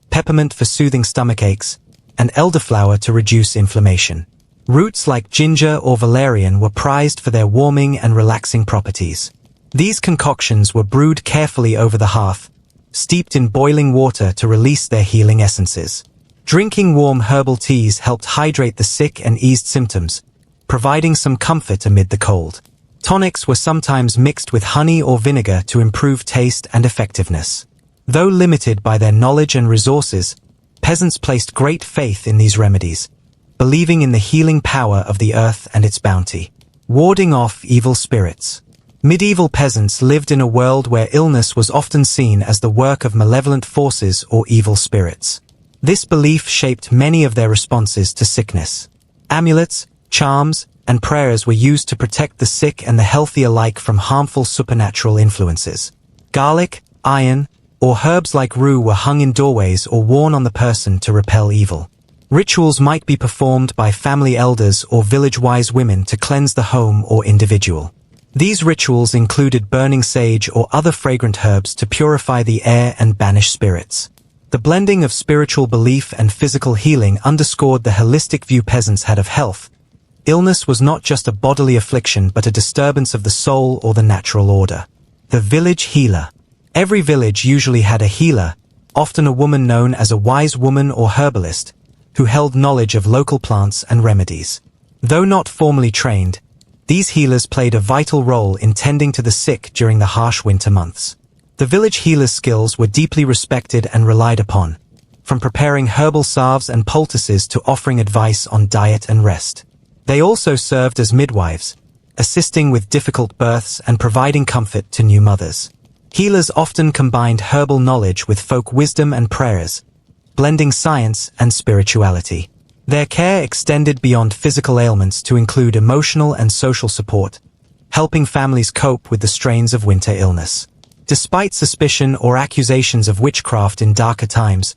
peppermint for soothing stomach aches, and elderflower to reduce inflammation. Roots like ginger or valerian were prized for their warming and relaxing properties. These concoctions were brewed carefully over the hearth, steeped in boiling water to release their healing essences. Drinking warm herbal teas helped hydrate the sick and eased symptoms, providing some comfort amid the cold. Tonics were sometimes mixed with honey or vinegar to improve taste and effectiveness. Though limited by their knowledge and resources, peasants placed great faith in these remedies, believing in the healing power of the earth and its bounty. Warding off evil spirits. Medieval peasants lived in a world where illness was often seen as the work of malevolent forces or evil spirits. This belief shaped many of their responses to sickness. Amulets, charms, and prayers were used to protect the sick and the healthy alike from harmful supernatural influences. Garlic, iron, or herbs like rue were hung in doorways or worn on the person to repel evil. Rituals might be performed by family elders or village-wise women to cleanse the home or individual. These rituals included burning sage or other fragrant herbs to purify the air and banish spirits. The blending of spiritual belief and physical healing underscored the holistic view peasants had of health. Illness was not just a bodily affliction but a disturbance of the soul or the natural order. The village healer. Every village usually had a healer, often a woman known as a wise woman or herbalist, who held knowledge of local plants and remedies. Though not formally trained, these healers played a vital role in tending to the sick during the harsh winter months. The village healer's skills were deeply respected and relied upon, from preparing herbal salves and poultices to offering advice on diet and rest. They also served as midwives, assisting with difficult births and providing comfort to new mothers. Healers often combined herbal knowledge with folk wisdom and prayers, blending science and spirituality. Their care extended beyond physical ailments to include emotional and social support, helping families cope with the strains of winter illness. Despite suspicion or accusations of witchcraft in darker times,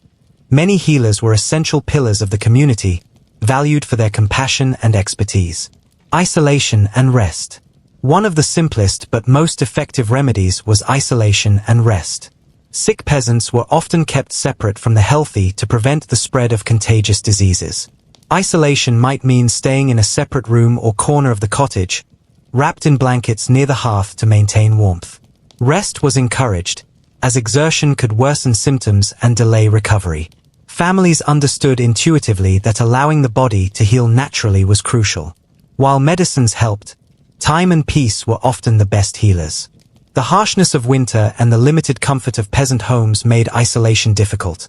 many healers were essential pillars of the community, valued for their compassion and expertise. Isolation and rest. One of the simplest but most effective remedies was isolation and rest. Sick peasants were often kept separate from the healthy to prevent the spread of contagious diseases. Isolation might mean staying in a separate room or corner of the cottage, wrapped in blankets near the hearth to maintain warmth. Rest was encouraged, as exertion could worsen symptoms and delay recovery. Families understood intuitively that allowing the body to heal naturally was crucial. While medicines helped, time and peace were often the best healers. The harshness of winter and the limited comfort of peasant homes made isolation difficult,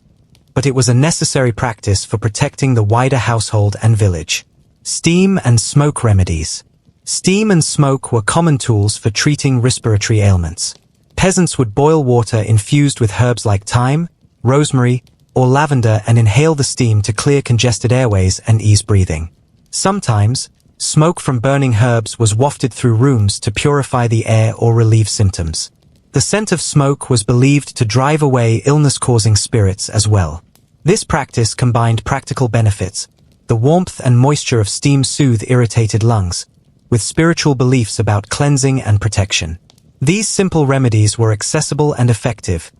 but it was a necessary practice for protecting the wider household and village. Steam and smoke remedies. Steam and smoke were common tools for treating respiratory ailments. Peasants would boil water infused with herbs like thyme, rosemary, or lavender and inhale the steam to clear congested airways and ease breathing. Sometimes, smoke from burning herbs was wafted through rooms to purify the air or relieve symptoms. The The scent of smoke was believed to drive away illness-causing spirits as well. This practice combined practical benefits. The warmth and moisture of steam soothe irritated lungs, with spiritual beliefs about cleansing and protection. These simple remedies were accessible and effective,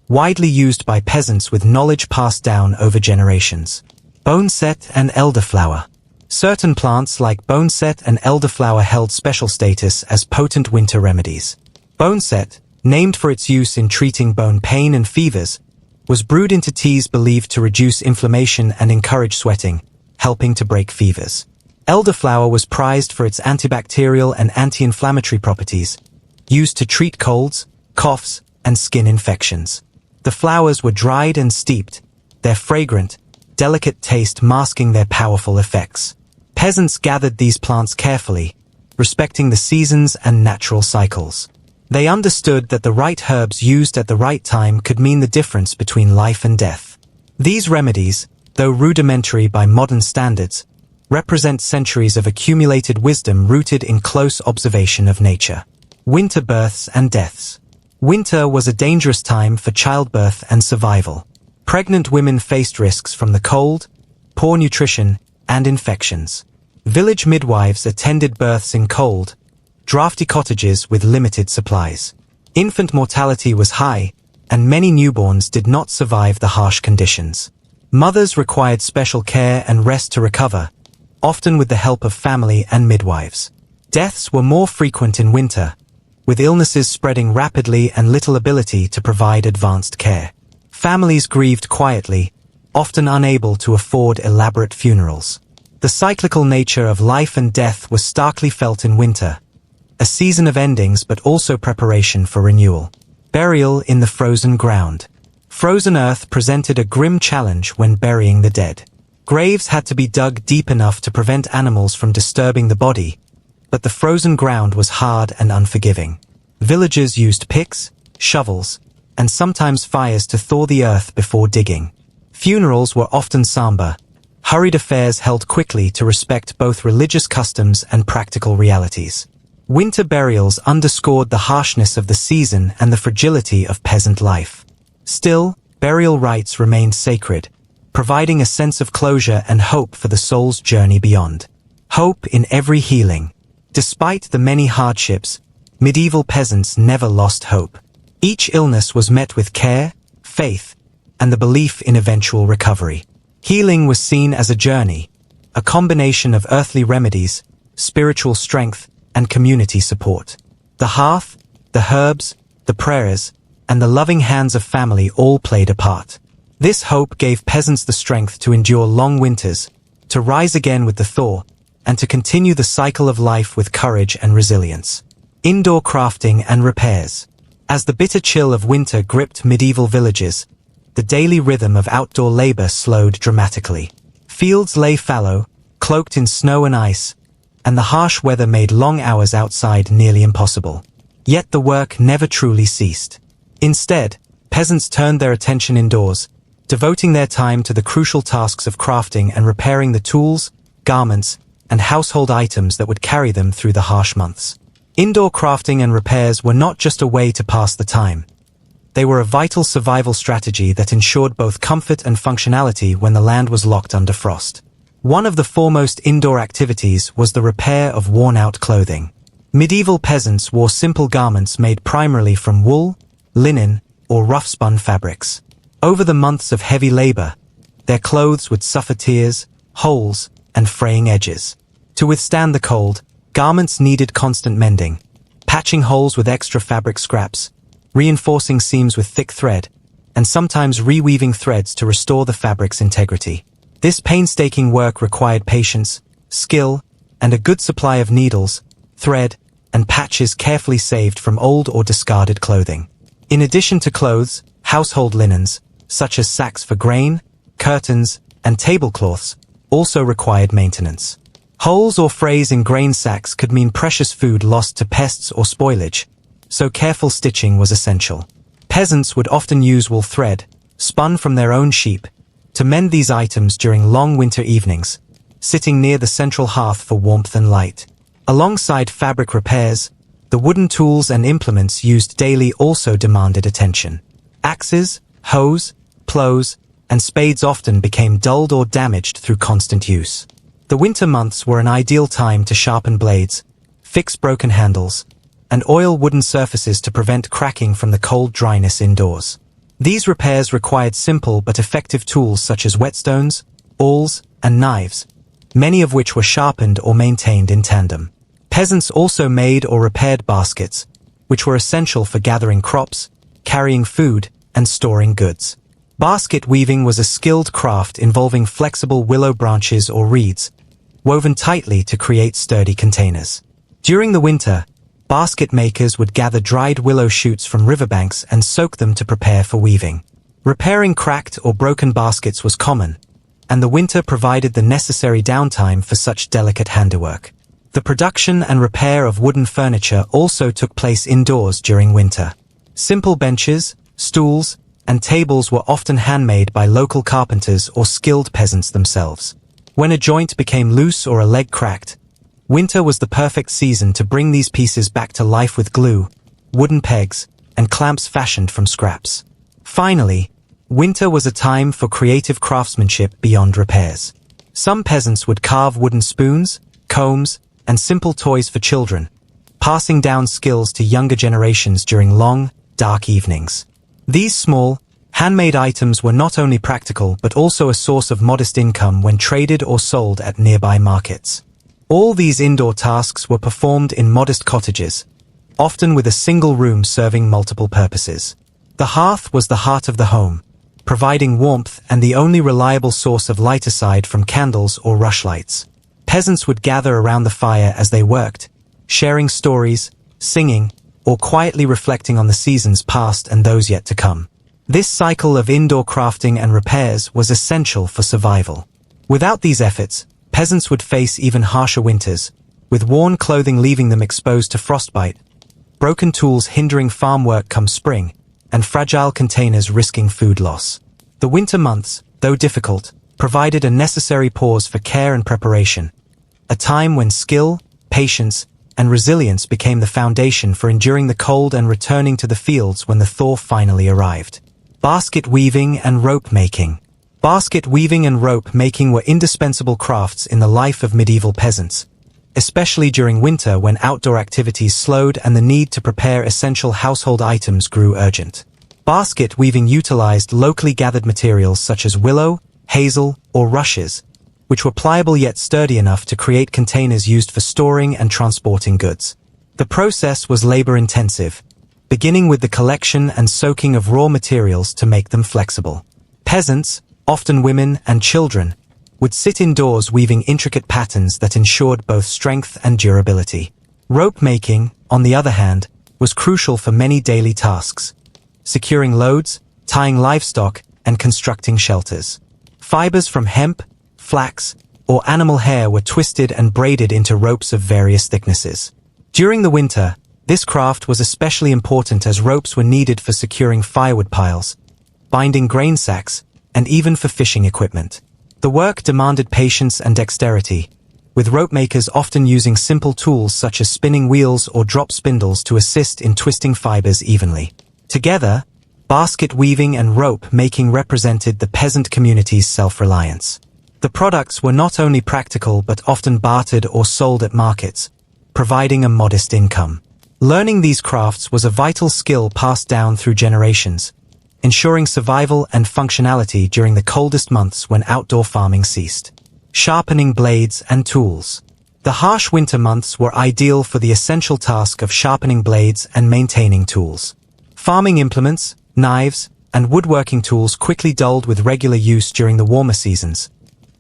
widely used by peasants with knowledge passed down over generations. Boneset and elderflower. Certain plants like boneset and elderflower held special status as potent winter remedies. Boneset, named for its use in treating bone pain and fevers, was brewed into teas believed to reduce inflammation and encourage sweating, helping to break fevers. Elderflower was prized for its antibacterial and anti-inflammatory properties, used to treat colds, coughs, and skin infections. The flowers were dried and steeped, their fragrant, delicate taste masking their powerful effects. Peasants gathered these plants carefully, respecting the seasons and natural cycles. They understood that the right herbs used at the right time could mean the difference between life and death. These remedies, though rudimentary by modern standards, represent centuries of accumulated wisdom rooted in close observation of nature. Winter births and deaths. Winter was a dangerous time for childbirth and survival. Pregnant women faced risks from the cold, poor nutrition, and infections. Village midwives attended births in cold, drafty cottages with limited supplies. Infant mortality was high, and many newborns did not survive the harsh conditions. Mothers required special care and rest to recover, often with the help of family and midwives. Deaths were more frequent in winter, with illnesses spreading rapidly and little ability to provide advanced care. Families grieved quietly, often unable to afford elaborate funerals. The cyclical nature of life and death was starkly felt in winter, a season of endings but also preparation for renewal. Burial in the frozen ground. Frozen earth presented a grim challenge when burying the dead. Graves had to be dug deep enough to prevent animals from disturbing the body, but the frozen ground was hard and unforgiving. Villagers used picks, shovels, and sometimes fires to thaw the earth before digging. Funerals were often somber, hurried affairs held quickly to respect both religious customs and practical realities. Winter burials underscored the harshness of the season and the fragility of peasant life. Still, burial rites remained sacred, providing a sense of closure and hope for the soul's journey beyond. Hope in every healing. Despite the many hardships, medieval peasants never lost hope. Each illness was met with care, faith, and the belief in eventual recovery. Healing was seen as a journey, a combination of earthly remedies, spiritual strength, and community support. The hearth, the herbs, the prayers, and the loving hands of family all played a part. This hope gave peasants the strength to endure long winters, to rise again with the thaw, and to continue the cycle of life with courage and resilience. Indoor crafting and repairs. As the bitter chill of winter gripped medieval villages, the daily rhythm of outdoor labor slowed dramatically. Fields lay fallow, cloaked in snow and ice, and the harsh weather made long hours outside nearly impossible. Yet the work never truly ceased. Instead, peasants turned their attention indoors, devoting their time to the crucial tasks of crafting and repairing the tools, garments, and household items that would carry them through the harsh months. Indoor crafting and repairs were not just a way to pass the time. They were a vital survival strategy that ensured both comfort and functionality when the land was locked under frost. One of the foremost indoor activities was the repair of worn-out clothing. Medieval peasants wore simple garments made primarily from wool, linen, or rough-spun fabrics. Over the months of heavy labor, their clothes would suffer tears, holes, and fraying edges. To withstand the cold, garments needed constant mending, patching holes with extra fabric scraps, reinforcing seams with thick thread, and sometimes reweaving threads to restore the fabric's integrity. This painstaking work required patience, skill, and a good supply of needles, thread, and patches carefully saved from old or discarded clothing. In addition to clothes, household linens, such as sacks for grain, curtains, and tablecloths, also required maintenance. Holes or frays in grain sacks could mean precious food lost to pests or spoilage, so careful stitching was essential. Peasants would often use wool thread, spun from their own sheep, to mend these items during long winter evenings, sitting near the central hearth for warmth and light. Alongside fabric repairs, The wooden tools and implements used daily also demanded attention. Axes, hoes, plows, and spades often became dulled or damaged through constant use. The winter months were an ideal time to sharpen blades, fix broken handles, and oil wooden surfaces to prevent cracking from the cold dryness indoors. These repairs required simple but effective tools such as whetstones, awls, and knives, many of which were sharpened or maintained in tandem. Peasants also made or repaired baskets, which were essential for gathering crops, carrying food, and storing goods. Basket weaving was a skilled craft involving flexible willow branches or reeds, woven tightly to create sturdy containers. During the winter, basket makers would gather dried willow shoots from riverbanks and soak them to prepare for weaving. Repairing cracked or broken baskets was common, and the winter provided the necessary downtime for such delicate handiwork. The production and repair of wooden furniture also took place indoors during winter. Simple benches, stools, and tables were often handmade by local carpenters or skilled peasants themselves. When a joint became loose or a leg cracked, winter was the perfect season to bring these pieces back to life with glue, wooden pegs, and clamps fashioned from scraps. Finally, winter was a time for creative craftsmanship beyond repairs. Some peasants would carve wooden spoons, combs, and simple toys for children, passing down skills to younger generations during long, dark evenings. These small, handmade items were not only practical but also a source of modest income when traded or sold at nearby markets. All these indoor tasks were performed in modest cottages, often with a single room serving multiple purposes. The hearth was the heart of the home, providing warmth and the only reliable source of light aside from candles or rushlights. Peasants would gather around the fire as they worked, sharing stories, singing, or quietly reflecting on the seasons past and those yet to come. This cycle of indoor crafting and repairs was essential for survival. Without these efforts, peasants would face even harsher winters, with worn clothing leaving them exposed to frostbite, broken tools hindering farm work come spring, and fragile containers risking food loss. The winter months, though difficult, provided a necessary pause for care and preparation, a time when skill, patience, and resilience became the foundation for enduring the cold and returning to the fields when the thaw finally arrived. Basket weaving and rope making. Basket weaving and rope making were indispensable crafts in the life of medieval peasants, especially during winter when outdoor activities slowed and the need to prepare essential household items grew urgent. Basket weaving utilized locally gathered materials such as willow, hazel, or rushes, which were pliable yet sturdy enough to create containers used for storing and transporting goods. The process was labor-intensive, beginning with the collection and soaking of raw materials to make them flexible. Peasants, often women and children, would sit indoors weaving intricate patterns that ensured both strength and durability. Rope making, on the other hand, was crucial for many daily tasks, securing loads, tying livestock, and constructing shelters. Fibers from hemp, flax, or animal hair were twisted and braided into ropes of various thicknesses. During the winter, this craft was especially important as ropes were needed for securing firewood piles, binding grain sacks, and even for fishing equipment. The work demanded patience and dexterity, with rope makers often using simple tools such as spinning wheels or drop spindles to assist in twisting fibers evenly. Together, basket weaving and rope making represented the peasant community's self-reliance. The products were not only practical but often bartered or sold at markets, providing a modest income. Learning these crafts was a vital skill passed down through generations, ensuring survival and functionality during the coldest months when outdoor farming ceased. Sharpening blades and tools. The harsh winter months were ideal for the essential task of sharpening blades and maintaining tools. Farming implements, knives, and woodworking tools quickly dulled with regular use during the warmer seasons,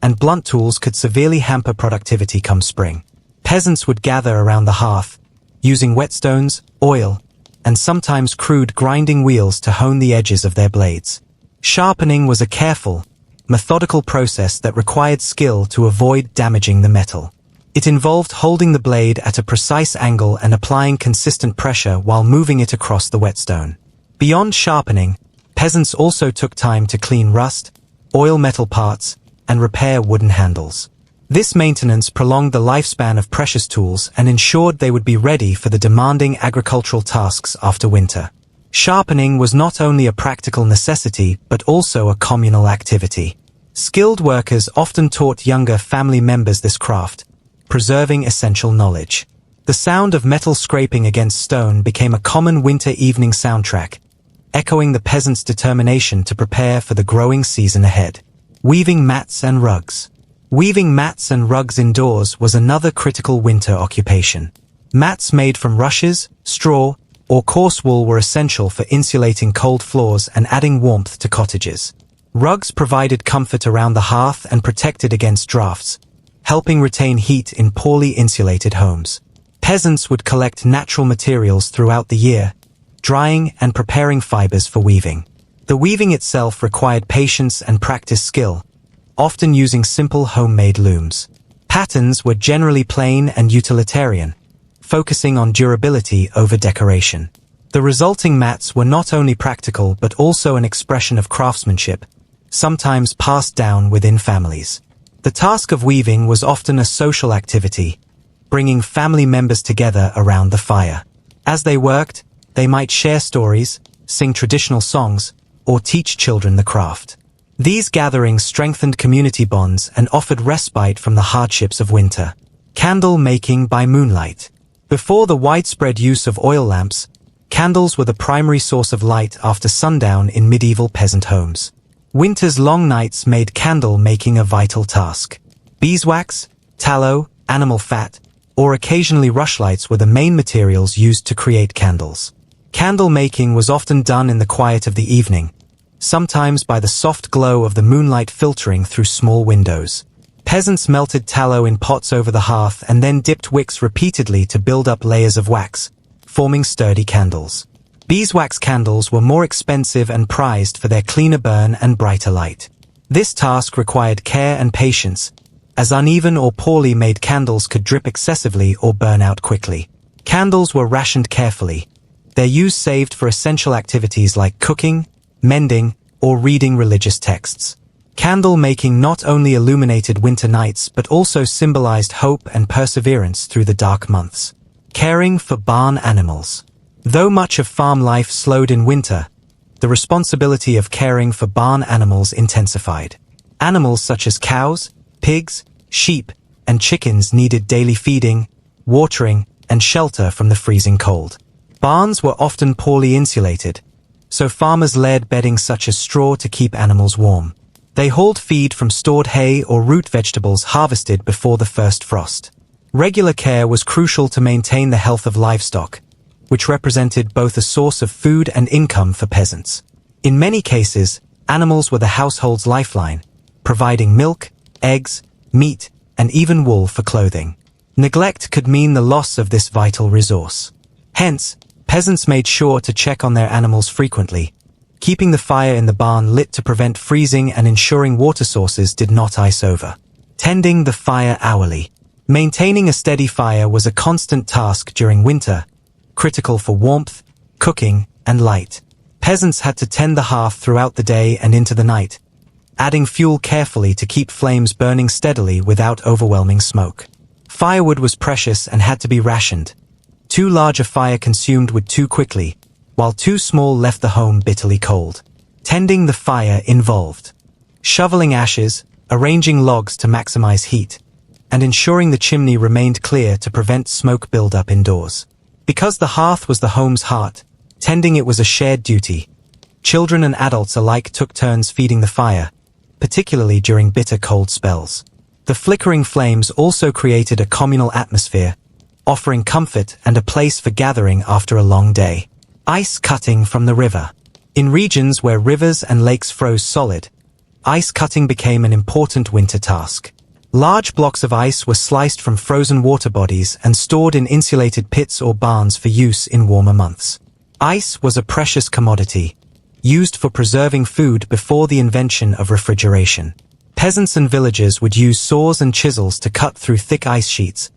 and blunt tools could severely hamper productivity come spring. Peasants would gather around the hearth, using whetstones, oil, and sometimes crude grinding wheels to hone the edges of their blades. Sharpening was a careful, methodical process that required skill to avoid damaging the metal. It involved holding the blade at a precise angle and applying consistent pressure while moving it across the whetstone. Beyond sharpening, peasants also took time to clean rust, oil metal parts, and repair wooden handles. This maintenance prolonged the lifespan of precious tools and ensured they would be ready for the demanding agricultural tasks after winter. Sharpening was not only a practical necessity but also a communal activity. Skilled workers often taught younger family members this craft, preserving essential knowledge. The sound of metal scraping against stone became a common winter evening soundtrack, echoing the peasants' determination to prepare for the growing season ahead. Weaving mats and rugs. Weaving mats and rugs indoors was another critical winter occupation. Mats made from rushes, straw, or coarse wool were essential for insulating cold floors and adding warmth to cottages. Rugs provided comfort around the hearth and protected against drafts, helping retain heat in poorly insulated homes. Peasants would collect natural materials throughout the year, drying and preparing fibers for weaving. The weaving itself required patience and practice skill, often using simple homemade looms. Patterns were generally plain and utilitarian, focusing on durability over decoration. The resulting mats were not only practical but also an expression of craftsmanship, sometimes passed down within families. The task of weaving was often a social activity, bringing family members together around the fire. As they worked, they might share stories, sing traditional songs, or teach children the craft. These gatherings strengthened community bonds and offered respite from the hardships of winter. Candle making by moonlight. Before the widespread use of oil lamps, candles were the primary source of light after sundown in medieval peasant homes. Winter's long nights made candle making a vital task. Beeswax, tallow, animal fat, or occasionally rushlights were the main materials used to create candles. Candle making was often done in the quiet of the evening, sometimes by the soft glow of the moonlight filtering through small windows. Peasants melted tallow in pots over the hearth and then dipped wicks repeatedly to build up layers of wax, forming sturdy candles. Beeswax candles were more expensive and prized for their cleaner burn and brighter light. This task required care and patience, as uneven or poorly made candles could drip excessively or burn out quickly. Candles were rationed carefully, their use saved for essential activities like cooking, mending, or reading religious texts. Candle making not only illuminated winter nights but also symbolized hope and perseverance through the dark months. Caring for barn animals. Though much of farm life slowed in winter, the responsibility of caring for barn animals intensified. Animals such as cows, pigs, sheep, and chickens needed daily feeding, watering, and shelter from the freezing cold. Barns were often poorly insulated, so farmers laid bedding such as straw to keep animals warm. They hauled feed from stored hay or root vegetables harvested before the first frost. Regular care was crucial to maintain the health of livestock, which represented both a source of food and income for peasants. In many cases, animals were the household's lifeline, providing milk, eggs, meat, and even wool for clothing. Neglect could mean the loss of this vital resource. Hence, peasants made sure to check on their animals frequently, keeping the fire in the barn lit to prevent freezing and ensuring water sources did not ice over. Tending the fire hourly. Maintaining a steady fire was a constant task during winter, critical for warmth, cooking, and light. Peasants had to tend the hearth throughout the day and into the night, adding fuel carefully to keep flames burning steadily without overwhelming smoke. Firewood was precious and had to be rationed. Too large a fire consumed wood too quickly, while too small left the home bitterly cold. Tending the fire involved shoveling ashes, arranging logs to maximize heat, and ensuring the chimney remained clear to prevent smoke buildup indoors. Because the hearth was the home's heart, tending it was a shared duty. Children and adults alike took turns feeding the fire, particularly during bitter cold spells. The flickering flames also created a communal atmosphere, offering comfort and a place for gathering after a long day. Ice cutting from the river. In regions where rivers and lakes froze solid, ice cutting became an important winter task. Large blocks of ice were sliced from frozen water bodies and stored in insulated pits or barns for use in warmer months. Ice was a precious commodity, used for preserving food before the invention of refrigeration. Peasants and villagers would use saws and chisels to cut through thick ice sheets,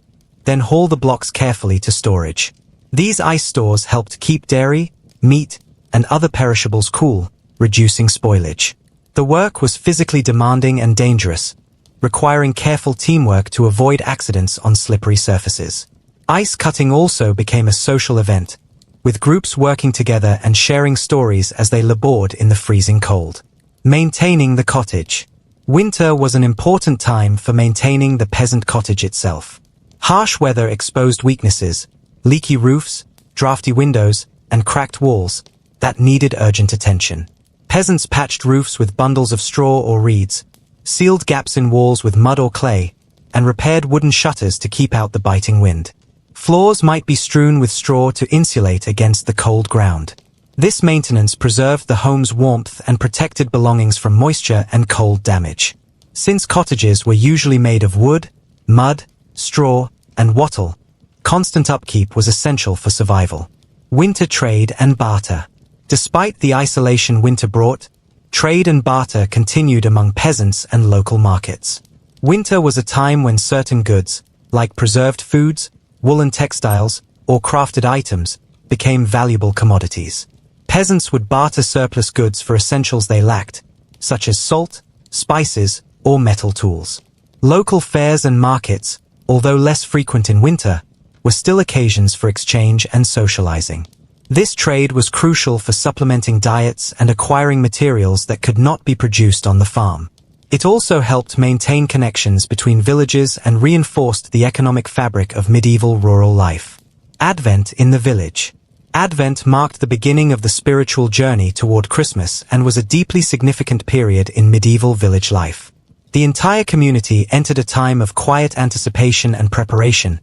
then haul the blocks carefully to storage. These ice stores helped keep dairy, meat, and other perishables cool, reducing spoilage. The work was physically demanding and dangerous, requiring careful teamwork to avoid accidents on slippery surfaces. Ice cutting also became a social event, with groups working together and sharing stories as they labored in the freezing cold. Maintaining the cottage. Winter was an important time for maintaining the peasant cottage itself. Harsh weather exposed weaknesses, leaky roofs, drafty windows, and cracked walls that needed urgent attention. Peasants patched roofs with bundles of straw or reeds, sealed gaps in walls with mud or clay, and repaired wooden shutters to keep out the biting wind. Floors might be strewn with straw to insulate against the cold ground. This maintenance preserved the home's warmth and protected belongings from moisture and cold damage. Since cottages were usually made of wood, mud, straw, and wattle, constant upkeep was essential for survival. Winter trade and barter. Despite the isolation winter brought, trade and barter continued among peasants and local markets. Winter was a time when certain goods, like preserved foods, woolen textiles, or crafted items, became valuable commodities. Peasants would barter surplus goods for essentials they lacked, such as salt, spices, or metal tools. Local fairs and markets, although less frequent in winter, were still occasions for exchange and socializing. This trade was crucial for supplementing diets and acquiring materials that could not be produced on the farm. It also helped maintain connections between villages and reinforced the economic fabric of medieval rural life. Advent in the village. Advent marked the beginning of the spiritual journey toward Christmas and was a deeply significant period in medieval village life. The entire community entered a time of quiet anticipation and preparation,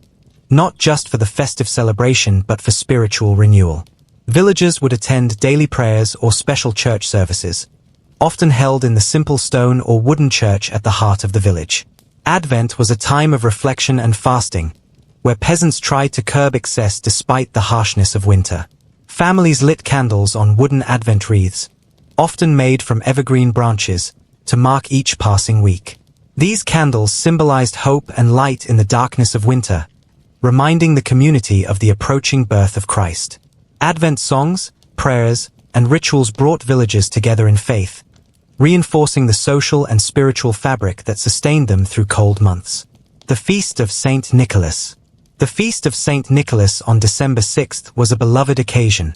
not just for the festive celebration but for spiritual renewal. Villagers would attend daily prayers or special church services, often held in the simple stone or wooden church at the heart of the village. Advent was a time of reflection and fasting, where peasants tried to curb excess despite the harshness of winter. Families lit candles on wooden Advent wreaths, often made from evergreen branches, to mark each passing week. These candles symbolized hope and light in the darkness of winter, reminding the community of the approaching birth of Christ. Advent songs, prayers, and rituals brought villagers together in faith, reinforcing the social and spiritual fabric that sustained them through cold months. The Feast of Saint Nicholas. The Feast of Saint Nicholas on December 6th was a beloved occasion,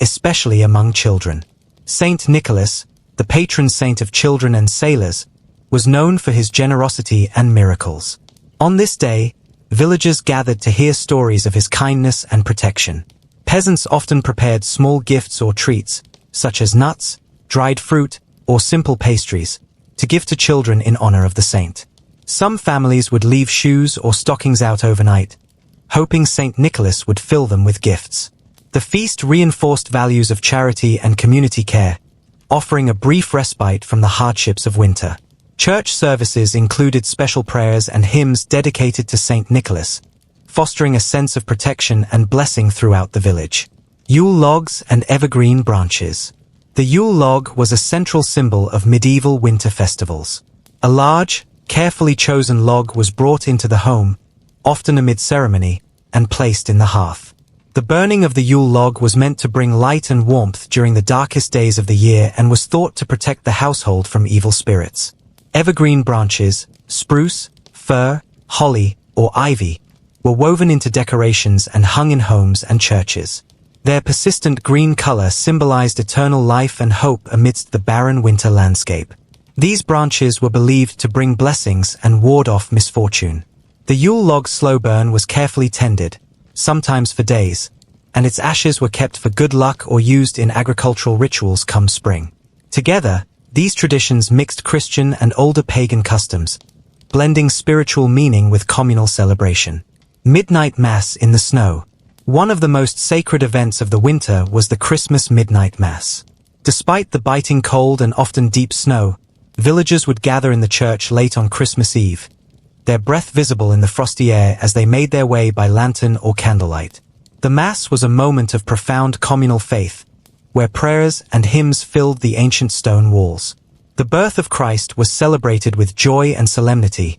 especially among children. Saint Nicholas, the patron saint of children and sailors, was known for his generosity and miracles. On this day, villagers gathered to hear stories of his kindness and protection. Peasants often prepared small gifts or treats, such as nuts, dried fruit, or simple pastries, to give to children in honor of the saint. Some families would leave shoes or stockings out overnight, hoping Saint Nicholas would fill them with gifts. The feast reinforced values of charity and community care, offering a brief respite from the hardships of winter. Church services included special prayers and hymns dedicated to Saint Nicholas, fostering a sense of protection and blessing throughout the village. Yule logs and evergreen branches. The Yule log was a central symbol of medieval winter festivals. A large, carefully chosen log was brought into the home, often amid ceremony, and placed in the hearth. The burning of the Yule log was meant to bring light and warmth during the darkest days of the year and was thought to protect the household from evil spirits. Evergreen branches, spruce, fir, holly, or ivy, were woven into decorations and hung in homes and churches. Their persistent green color symbolized eternal life and hope amidst the barren winter landscape. These branches were believed to bring blessings and ward off misfortune. The Yule log's slow burn was carefully tended, sometimes for days, and its ashes were kept for good luck or used in agricultural rituals come spring. Together, these traditions mixed Christian and older pagan customs, blending spiritual meaning with communal celebration. Midnight Mass in the snow. One of the most sacred events of the winter was the Christmas Midnight Mass. Despite the biting cold and often deep snow, villagers would gather in the church late on Christmas Eve, their breath visible in the frosty air as they made their way by lantern or candlelight. The Mass was a moment of profound communal faith, where prayers and hymns filled the ancient stone walls. The birth of Christ was celebrated with joy and solemnity,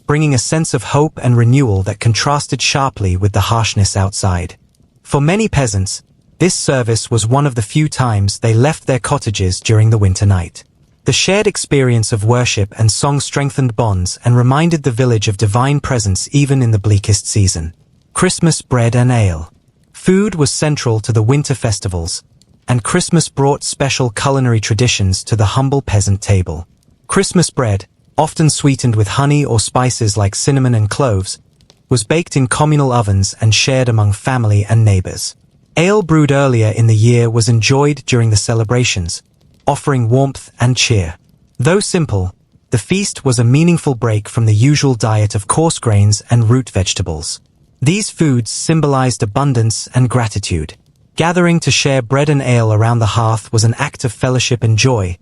bringing a sense of hope and renewal that contrasted sharply with the harshness outside. For many peasants, this service was one of the few times they left their cottages during the winter night. The shared experience of worship and song strengthened bonds and reminded the village of divine presence even in the bleakest season. Christmas bread and ale. Food was central to the winter festivals, and Christmas brought special culinary traditions to the humble peasant table. Christmas bread, often sweetened with honey or spices like cinnamon and cloves, was baked in communal ovens and shared among family and neighbors. Ale brewed earlier in the year was enjoyed during the celebrations, offering warmth and cheer. Though simple, the feast was a meaningful break from the usual diet of coarse grains and root vegetables. These foods symbolized abundance and gratitude. Gathering to share bread and ale around the hearth was an act of fellowship and joy,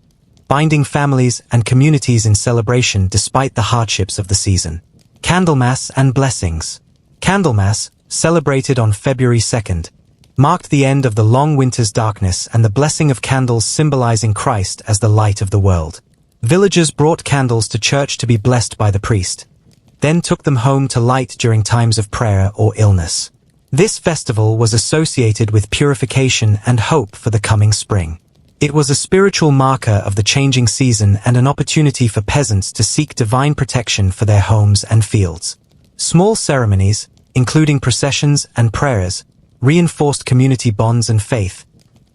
binding families and communities in celebration despite the hardships of the season. Candlemas and blessings. Candlemas, celebrated on February 2nd, marked the end of the long winter's darkness and the blessing of candles symbolizing Christ as the light of the world. Villagers brought candles to church to be blessed by the priest, then took them home to light during times of prayer or illness. This festival was associated with purification and hope for the coming spring. It was a spiritual marker of the changing season and an opportunity for peasants to seek divine protection for their homes and fields. Small ceremonies, including processions and prayers, reinforced community bonds and faith,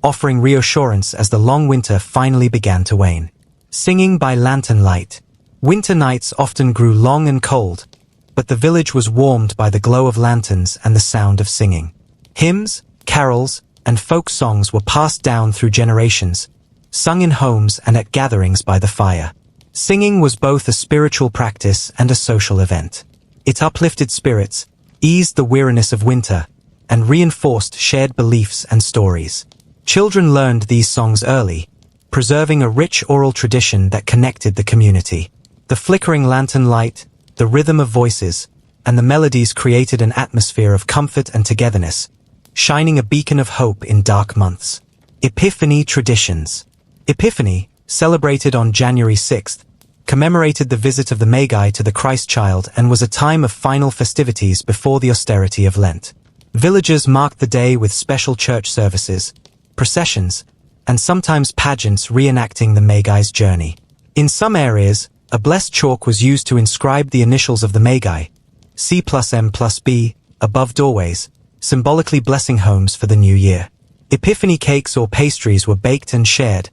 offering reassurance as the long winter finally began to wane. Singing by lantern light. Winter nights often grew long and cold, but the village was warmed by the glow of lanterns and the sound of singing. Hymns, carols, and folk songs were passed down through generations, sung in homes and at gatherings by the fire. Singing was both a spiritual practice and a social event. It uplifted spirits, eased the weariness of winter, and reinforced shared beliefs and stories. Children learned these songs early, preserving a rich oral tradition that connected the community. The flickering lantern light, the rhythm of voices, and the melodies created an atmosphere of comfort and togetherness, shining a beacon of hope in dark months. Epiphany traditions. Epiphany, celebrated on January 6th, commemorated the visit of the Magi to the Christ child and was a time of final festivities before the austerity of Lent. Villagers marked the day with special church services, processions, and sometimes pageants reenacting the Magi's journey. In some areas, a blessed chalk was used to inscribe the initials of the Magi, C+M+B, above doorways, symbolically blessing homes for the new year. Epiphany cakes or pastries were baked and shared,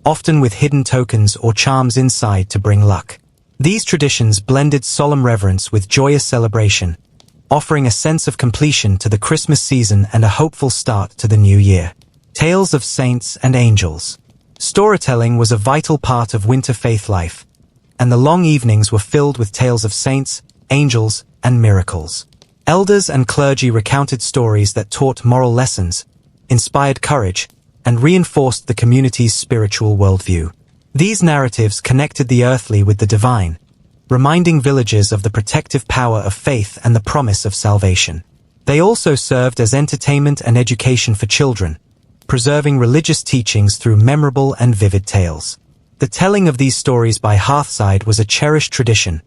often with hidden tokens or charms inside to bring luck. These traditions blended solemn reverence with joyous celebration, offering a sense of completion to the Christmas season and a hopeful start to the new year. Tales of saints and angels. Storytelling was a vital part of winter faith life, and the long evenings were filled with tales of saints, angels, and miracles. Elders and clergy recounted stories that taught moral lessons, inspired courage, and reinforced the community's spiritual worldview. These narratives connected the earthly with the divine, reminding villagers of the protective power of faith and the promise of salvation. They also served as entertainment and education for children, preserving religious teachings through memorable and vivid tales. The telling of these stories by hearthside was a cherished tradition,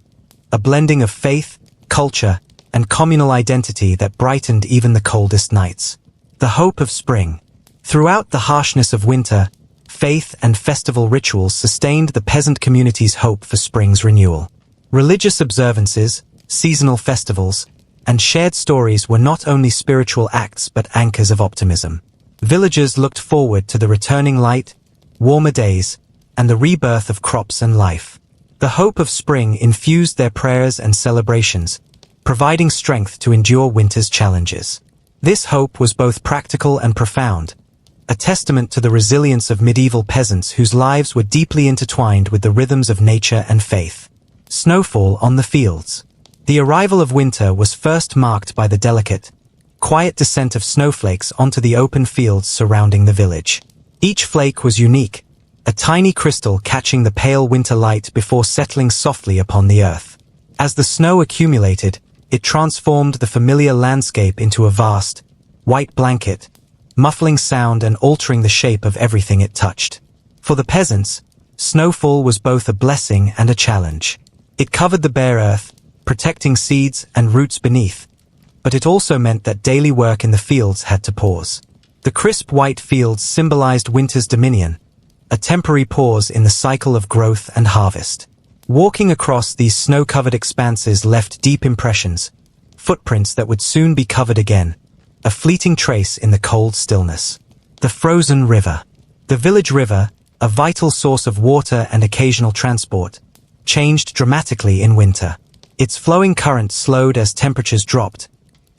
a blending of faith, culture, and communal identity that brightened even the coldest nights. The hope of spring. Throughout the harshness of winter, faith and festival rituals sustained the peasant community's hope for spring's renewal. Religious observances, seasonal festivals, and shared stories were not only spiritual acts but anchors of optimism. Villagers looked forward to the returning light, warmer days, and the rebirth of crops and life. The hope of spring infused their prayers and celebrations, providing strength to endure winter's challenges. This hope was both practical and profound, a testament to the resilience of medieval peasants whose lives were deeply intertwined with the rhythms of nature and faith. Snowfall on the fields. The arrival of winter was first marked by the delicate, quiet descent of snowflakes onto the open fields surrounding the village. Each flake was unique, a tiny crystal catching the pale winter light before settling softly upon the earth. As the snow accumulated, it transformed the familiar landscape into a vast, white blanket, muffling sound and altering the shape of everything it touched. For the peasants, snowfall was both a blessing and a challenge. It covered the bare earth, protecting seeds and roots beneath, but it also meant that daily work in the fields had to pause. The crisp white fields symbolized winter's dominion, a temporary pause in the cycle of growth and harvest. Walking across these snow-covered expanses left deep impressions, footprints that would soon be covered again, a fleeting trace in the cold stillness. The frozen river. The village river, a vital source of water and occasional transport, changed dramatically in winter. Its flowing current slowed as temperatures dropped,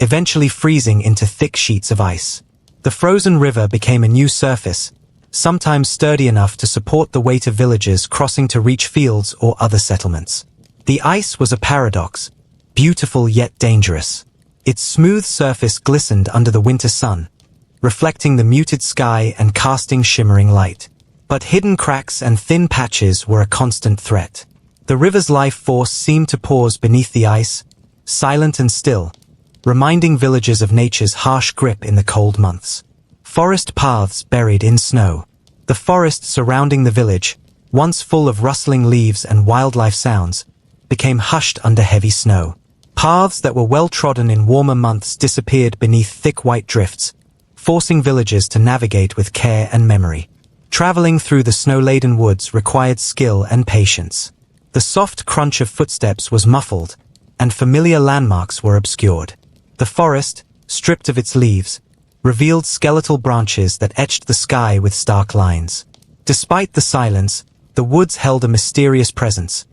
eventually freezing into thick sheets of ice. The frozen river became a new surface, sometimes sturdy enough to support the weight of villagers crossing to reach fields or other settlements. The ice was a paradox, beautiful yet dangerous. Its smooth surface glistened under the winter sun, reflecting the muted sky and casting shimmering light. But hidden cracks and thin patches were a constant threat. The river's life force seemed to pause beneath the ice, silent and still, reminding villagers of nature's harsh grip in the cold months. Forest paths buried in snow. The forest surrounding the village, once full of rustling leaves and wildlife sounds, became hushed under heavy snow. Paths that were well-trodden in warmer months disappeared beneath thick white drifts, forcing villagers to navigate with care and memory. Traveling through the snow-laden woods required skill and patience. The soft crunch of footsteps was muffled, and familiar landmarks were obscured. The forest, stripped of its leaves, revealed skeletal branches that etched the sky with stark lines. Despite the silence, the woods held a mysterious presence,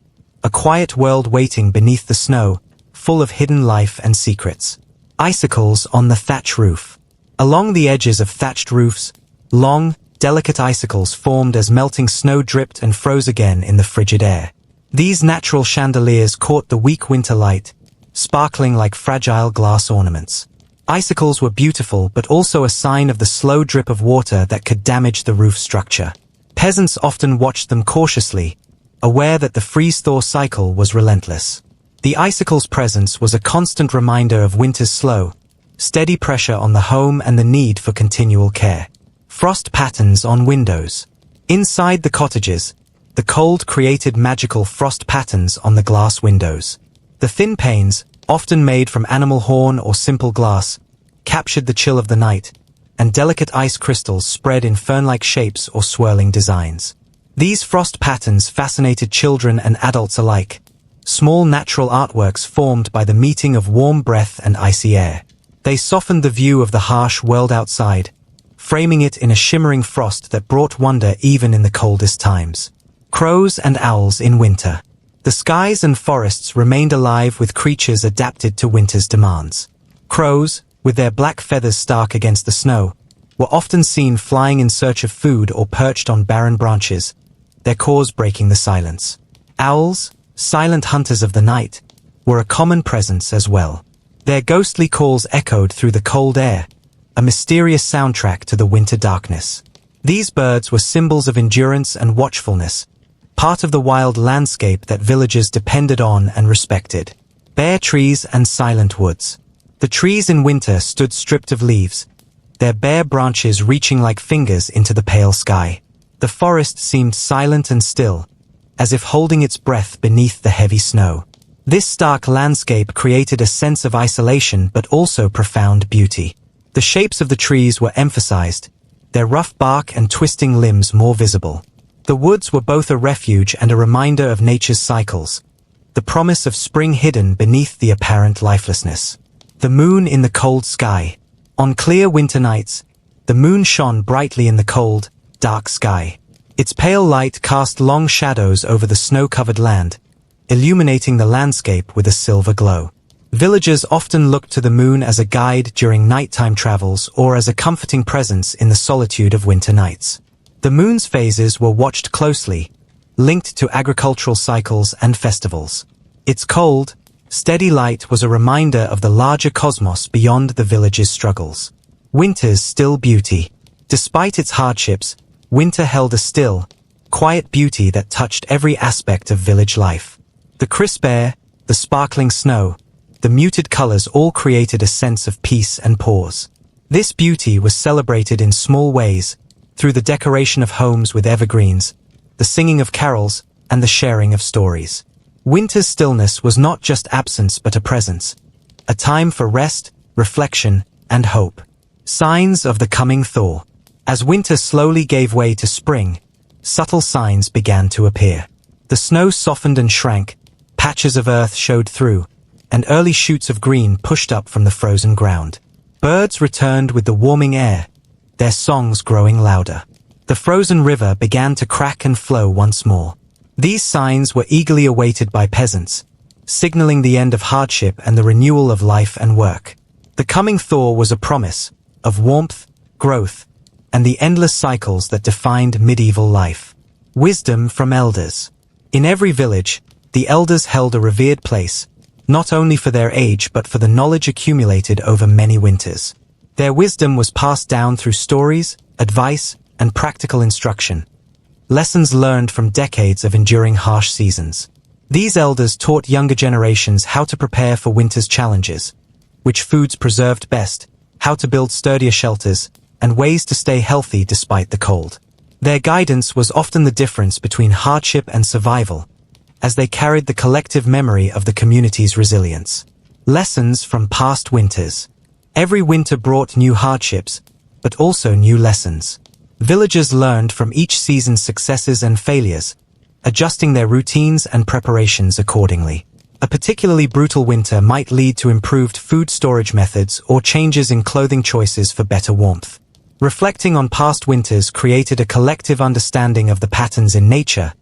a quiet world waiting beneath the snow, full of hidden life and secrets. Icicles on the thatch roof. Along the edges of thatched roofs, long, delicate icicles formed as melting snow dripped and froze again in the frigid air. These natural chandeliers caught the weak winter light, sparkling like fragile glass ornaments. Icicles were beautiful but also a sign of the slow drip of water that could damage the roof structure. Peasants often watched them cautiously, aware that the freeze-thaw cycle was relentless. The icicle's presence was a constant reminder of winter's slow, steady pressure on the home and the need for continual care. Frost patterns on windows. Inside the cottages, the cold created magical frost patterns on the glass windows. The thin panes, often made from animal horn or simple glass, captured the chill of the night, and delicate ice crystals spread in fern-like shapes or swirling designs. These frost patterns fascinated children and adults alike, small natural artworks formed by the meeting of warm breath and icy air. They softened the view of the harsh world outside, framing it in a shimmering frost that brought wonder even in the coldest times. Crows and owls in winter. The skies and forests remained alive with creatures adapted to winter's demands. Crows, with their black feathers stark against the snow, were often seen flying in search of food or perched on barren branches, their caws breaking the silence. Owls, silent hunters of the night, were a common presence as well. Their ghostly calls echoed through the cold air, a mysterious soundtrack to the winter darkness. These birds were symbols of endurance and watchfulness, part of the wild landscape that villagers depended on and respected. Bare trees and silent woods. The trees in winter stood stripped of leaves, their bare branches reaching like fingers into the pale sky. The forest seemed silent and still, as if holding its breath beneath the heavy snow. This stark landscape created a sense of isolation but also profound beauty. The shapes of the trees were emphasized, their rough bark and twisting limbs more visible. The woods were both a refuge and a reminder of nature's cycles, the promise of spring hidden beneath the apparent lifelessness. The moon in the cold sky. On clear winter nights, the moon shone brightly in the cold, dark sky. Its pale light cast long shadows over the snow-covered land, illuminating the landscape with a silver glow. Villagers often looked to the moon as a guide during nighttime travels or as a comforting presence in the solitude of winter nights. The moon's phases were watched closely, linked to agricultural cycles and festivals. Its cold, steady light was a reminder of the larger cosmos beyond the village's struggles. Winter's still beauty. Despite its hardships, winter held a still, quiet beauty that touched every aspect of village life. The crisp air, the sparkling snow, the muted colors all created a sense of peace and pause. This beauty was celebrated in small ways, through the decoration of homes with evergreens, the singing of carols, and the sharing of stories. Winter's stillness was not just absence but a presence, a time for rest, reflection, and hope. Signs of the coming thaw. As winter slowly gave way to spring, subtle signs began to appear. The snow softened and shrank, patches of earth showed through, and early shoots of green pushed up from the frozen ground. Birds returned with the warming air, their songs growing louder. The frozen river began to crack and flow once more. These signs were eagerly awaited by peasants, signaling the end of hardship and the renewal of life and work. The coming thaw was a promise of warmth, growth, and the endless cycles that defined medieval life. Wisdom from elders. In every village, the elders held a revered place, not only for their age but for the knowledge accumulated over many winters. Their wisdom was passed down through stories, advice, and practical instruction. Lessons learned from decades of enduring harsh seasons. These elders taught younger generations how to prepare for winter's challenges, which foods preserved best, how to build sturdier shelters, and ways to stay healthy despite the cold. Their guidance was often the difference between hardship and survival, as they carried the collective memory of the community's resilience. Lessons from past winters. Every winter brought new hardships, but also new lessons. Villagers learned from each season's successes and failures, adjusting their routines and preparations accordingly. A particularly brutal winter might lead to improved food storage methods or changes in clothing choices for better warmth. Reflecting on past winters created a collective understanding of the patterns in nature,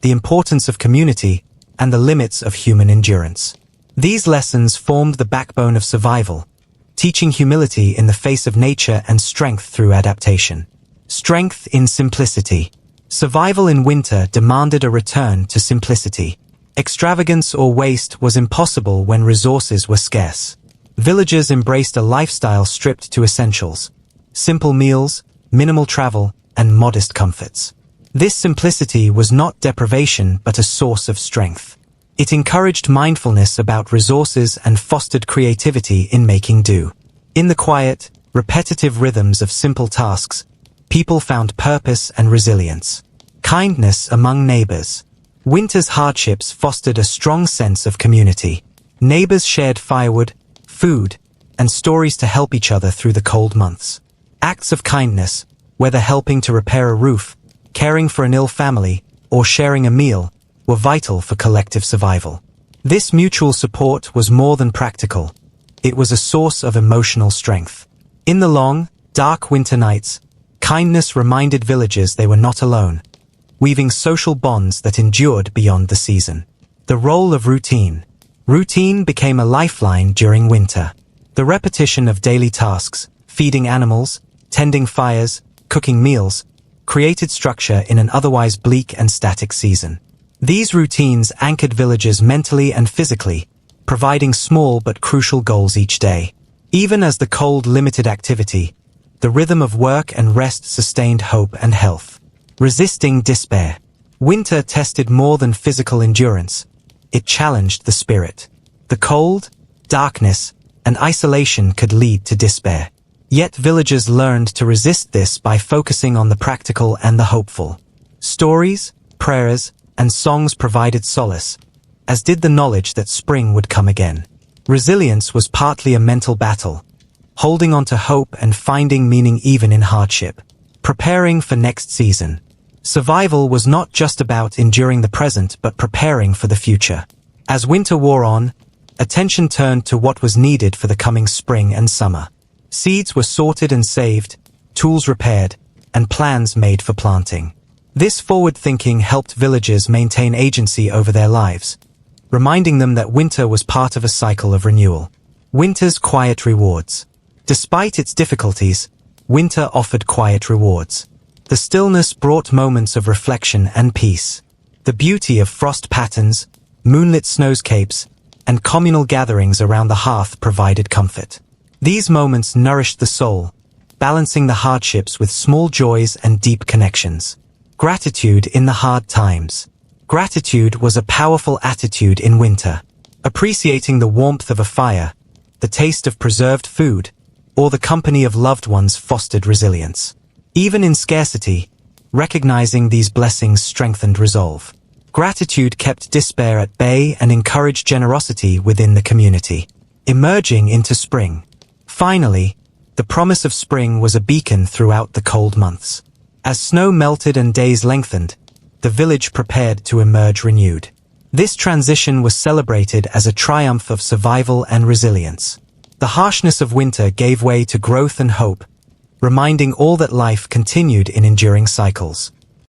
the importance of community, and the limits of human endurance. These lessons formed the backbone of survival, teaching humility in the face of nature and strength through adaptation. Strength in simplicity. Survival in winter demanded a return to simplicity. Extravagance or waste was impossible when resources were scarce. Villagers embraced a lifestyle stripped to essentials: simple meals, minimal travel, and modest comforts. This simplicity was not deprivation but a source of strength. It encouraged mindfulness about resources and fostered creativity in making do. In the quiet, repetitive rhythms of simple tasks, people found purpose and resilience. Kindness among neighbors. Winter's hardships fostered a strong sense of community. Neighbors shared firewood, food, and stories to help each other through the cold months. Acts of kindness, whether helping to repair a roof, caring for an ill family, or sharing a meal, were vital for collective survival. This mutual support was more than practical. It was a source of emotional strength. In the long, dark winter nights, kindness reminded villagers they were not alone, weaving social bonds that endured beyond the season. The role of routine. Routine became a lifeline during winter. The repetition of daily tasks, feeding animals, tending fires, cooking meals, created structure in an otherwise bleak and static season. These routines anchored villagers mentally and physically, providing small but crucial goals each day. Even as the cold limited activity, the rhythm of work and rest sustained hope and health. Resisting despair. Winter tested more than physical endurance. It challenged the spirit. The cold, darkness, and isolation could lead to despair. Yet villagers learned to resist this by focusing on the practical and the hopeful. Stories, prayers, and songs provided solace, as did the knowledge that spring would come again. Resilience was partly a mental battle, holding on to hope and finding meaning even in hardship. Preparing for next season. Survival was not just about enduring the present but preparing for the future. As winter wore on, attention turned to what was needed for the coming spring and summer. Seeds were sorted and saved, tools repaired, and plans made for planting. This forward thinking helped villagers maintain agency over their lives, reminding them that winter was part of a cycle of renewal. Winter's quiet rewards. Despite its difficulties, winter offered quiet rewards. The stillness brought moments of reflection and peace. The beauty of frost patterns, moonlit snowscapes, and communal gatherings around the hearth provided comfort. These moments nourished the soul, balancing the hardships with small joys and deep connections. Gratitude in the hard times. Gratitude was a powerful attitude in winter. Appreciating the warmth of a fire, the taste of preserved food, or the company of loved ones fostered resilience. Even in scarcity, recognizing these blessings strengthened resolve. Gratitude kept despair at bay and encouraged generosity within the community. Emerging into spring. Finally, the promise of spring was a beacon throughout the cold months. As snow melted and days lengthened, the village prepared to emerge renewed. This transition was celebrated as a triumph of survival and resilience. The harshness of winter gave way to growth and hope, reminding all that life continued in enduring cycles.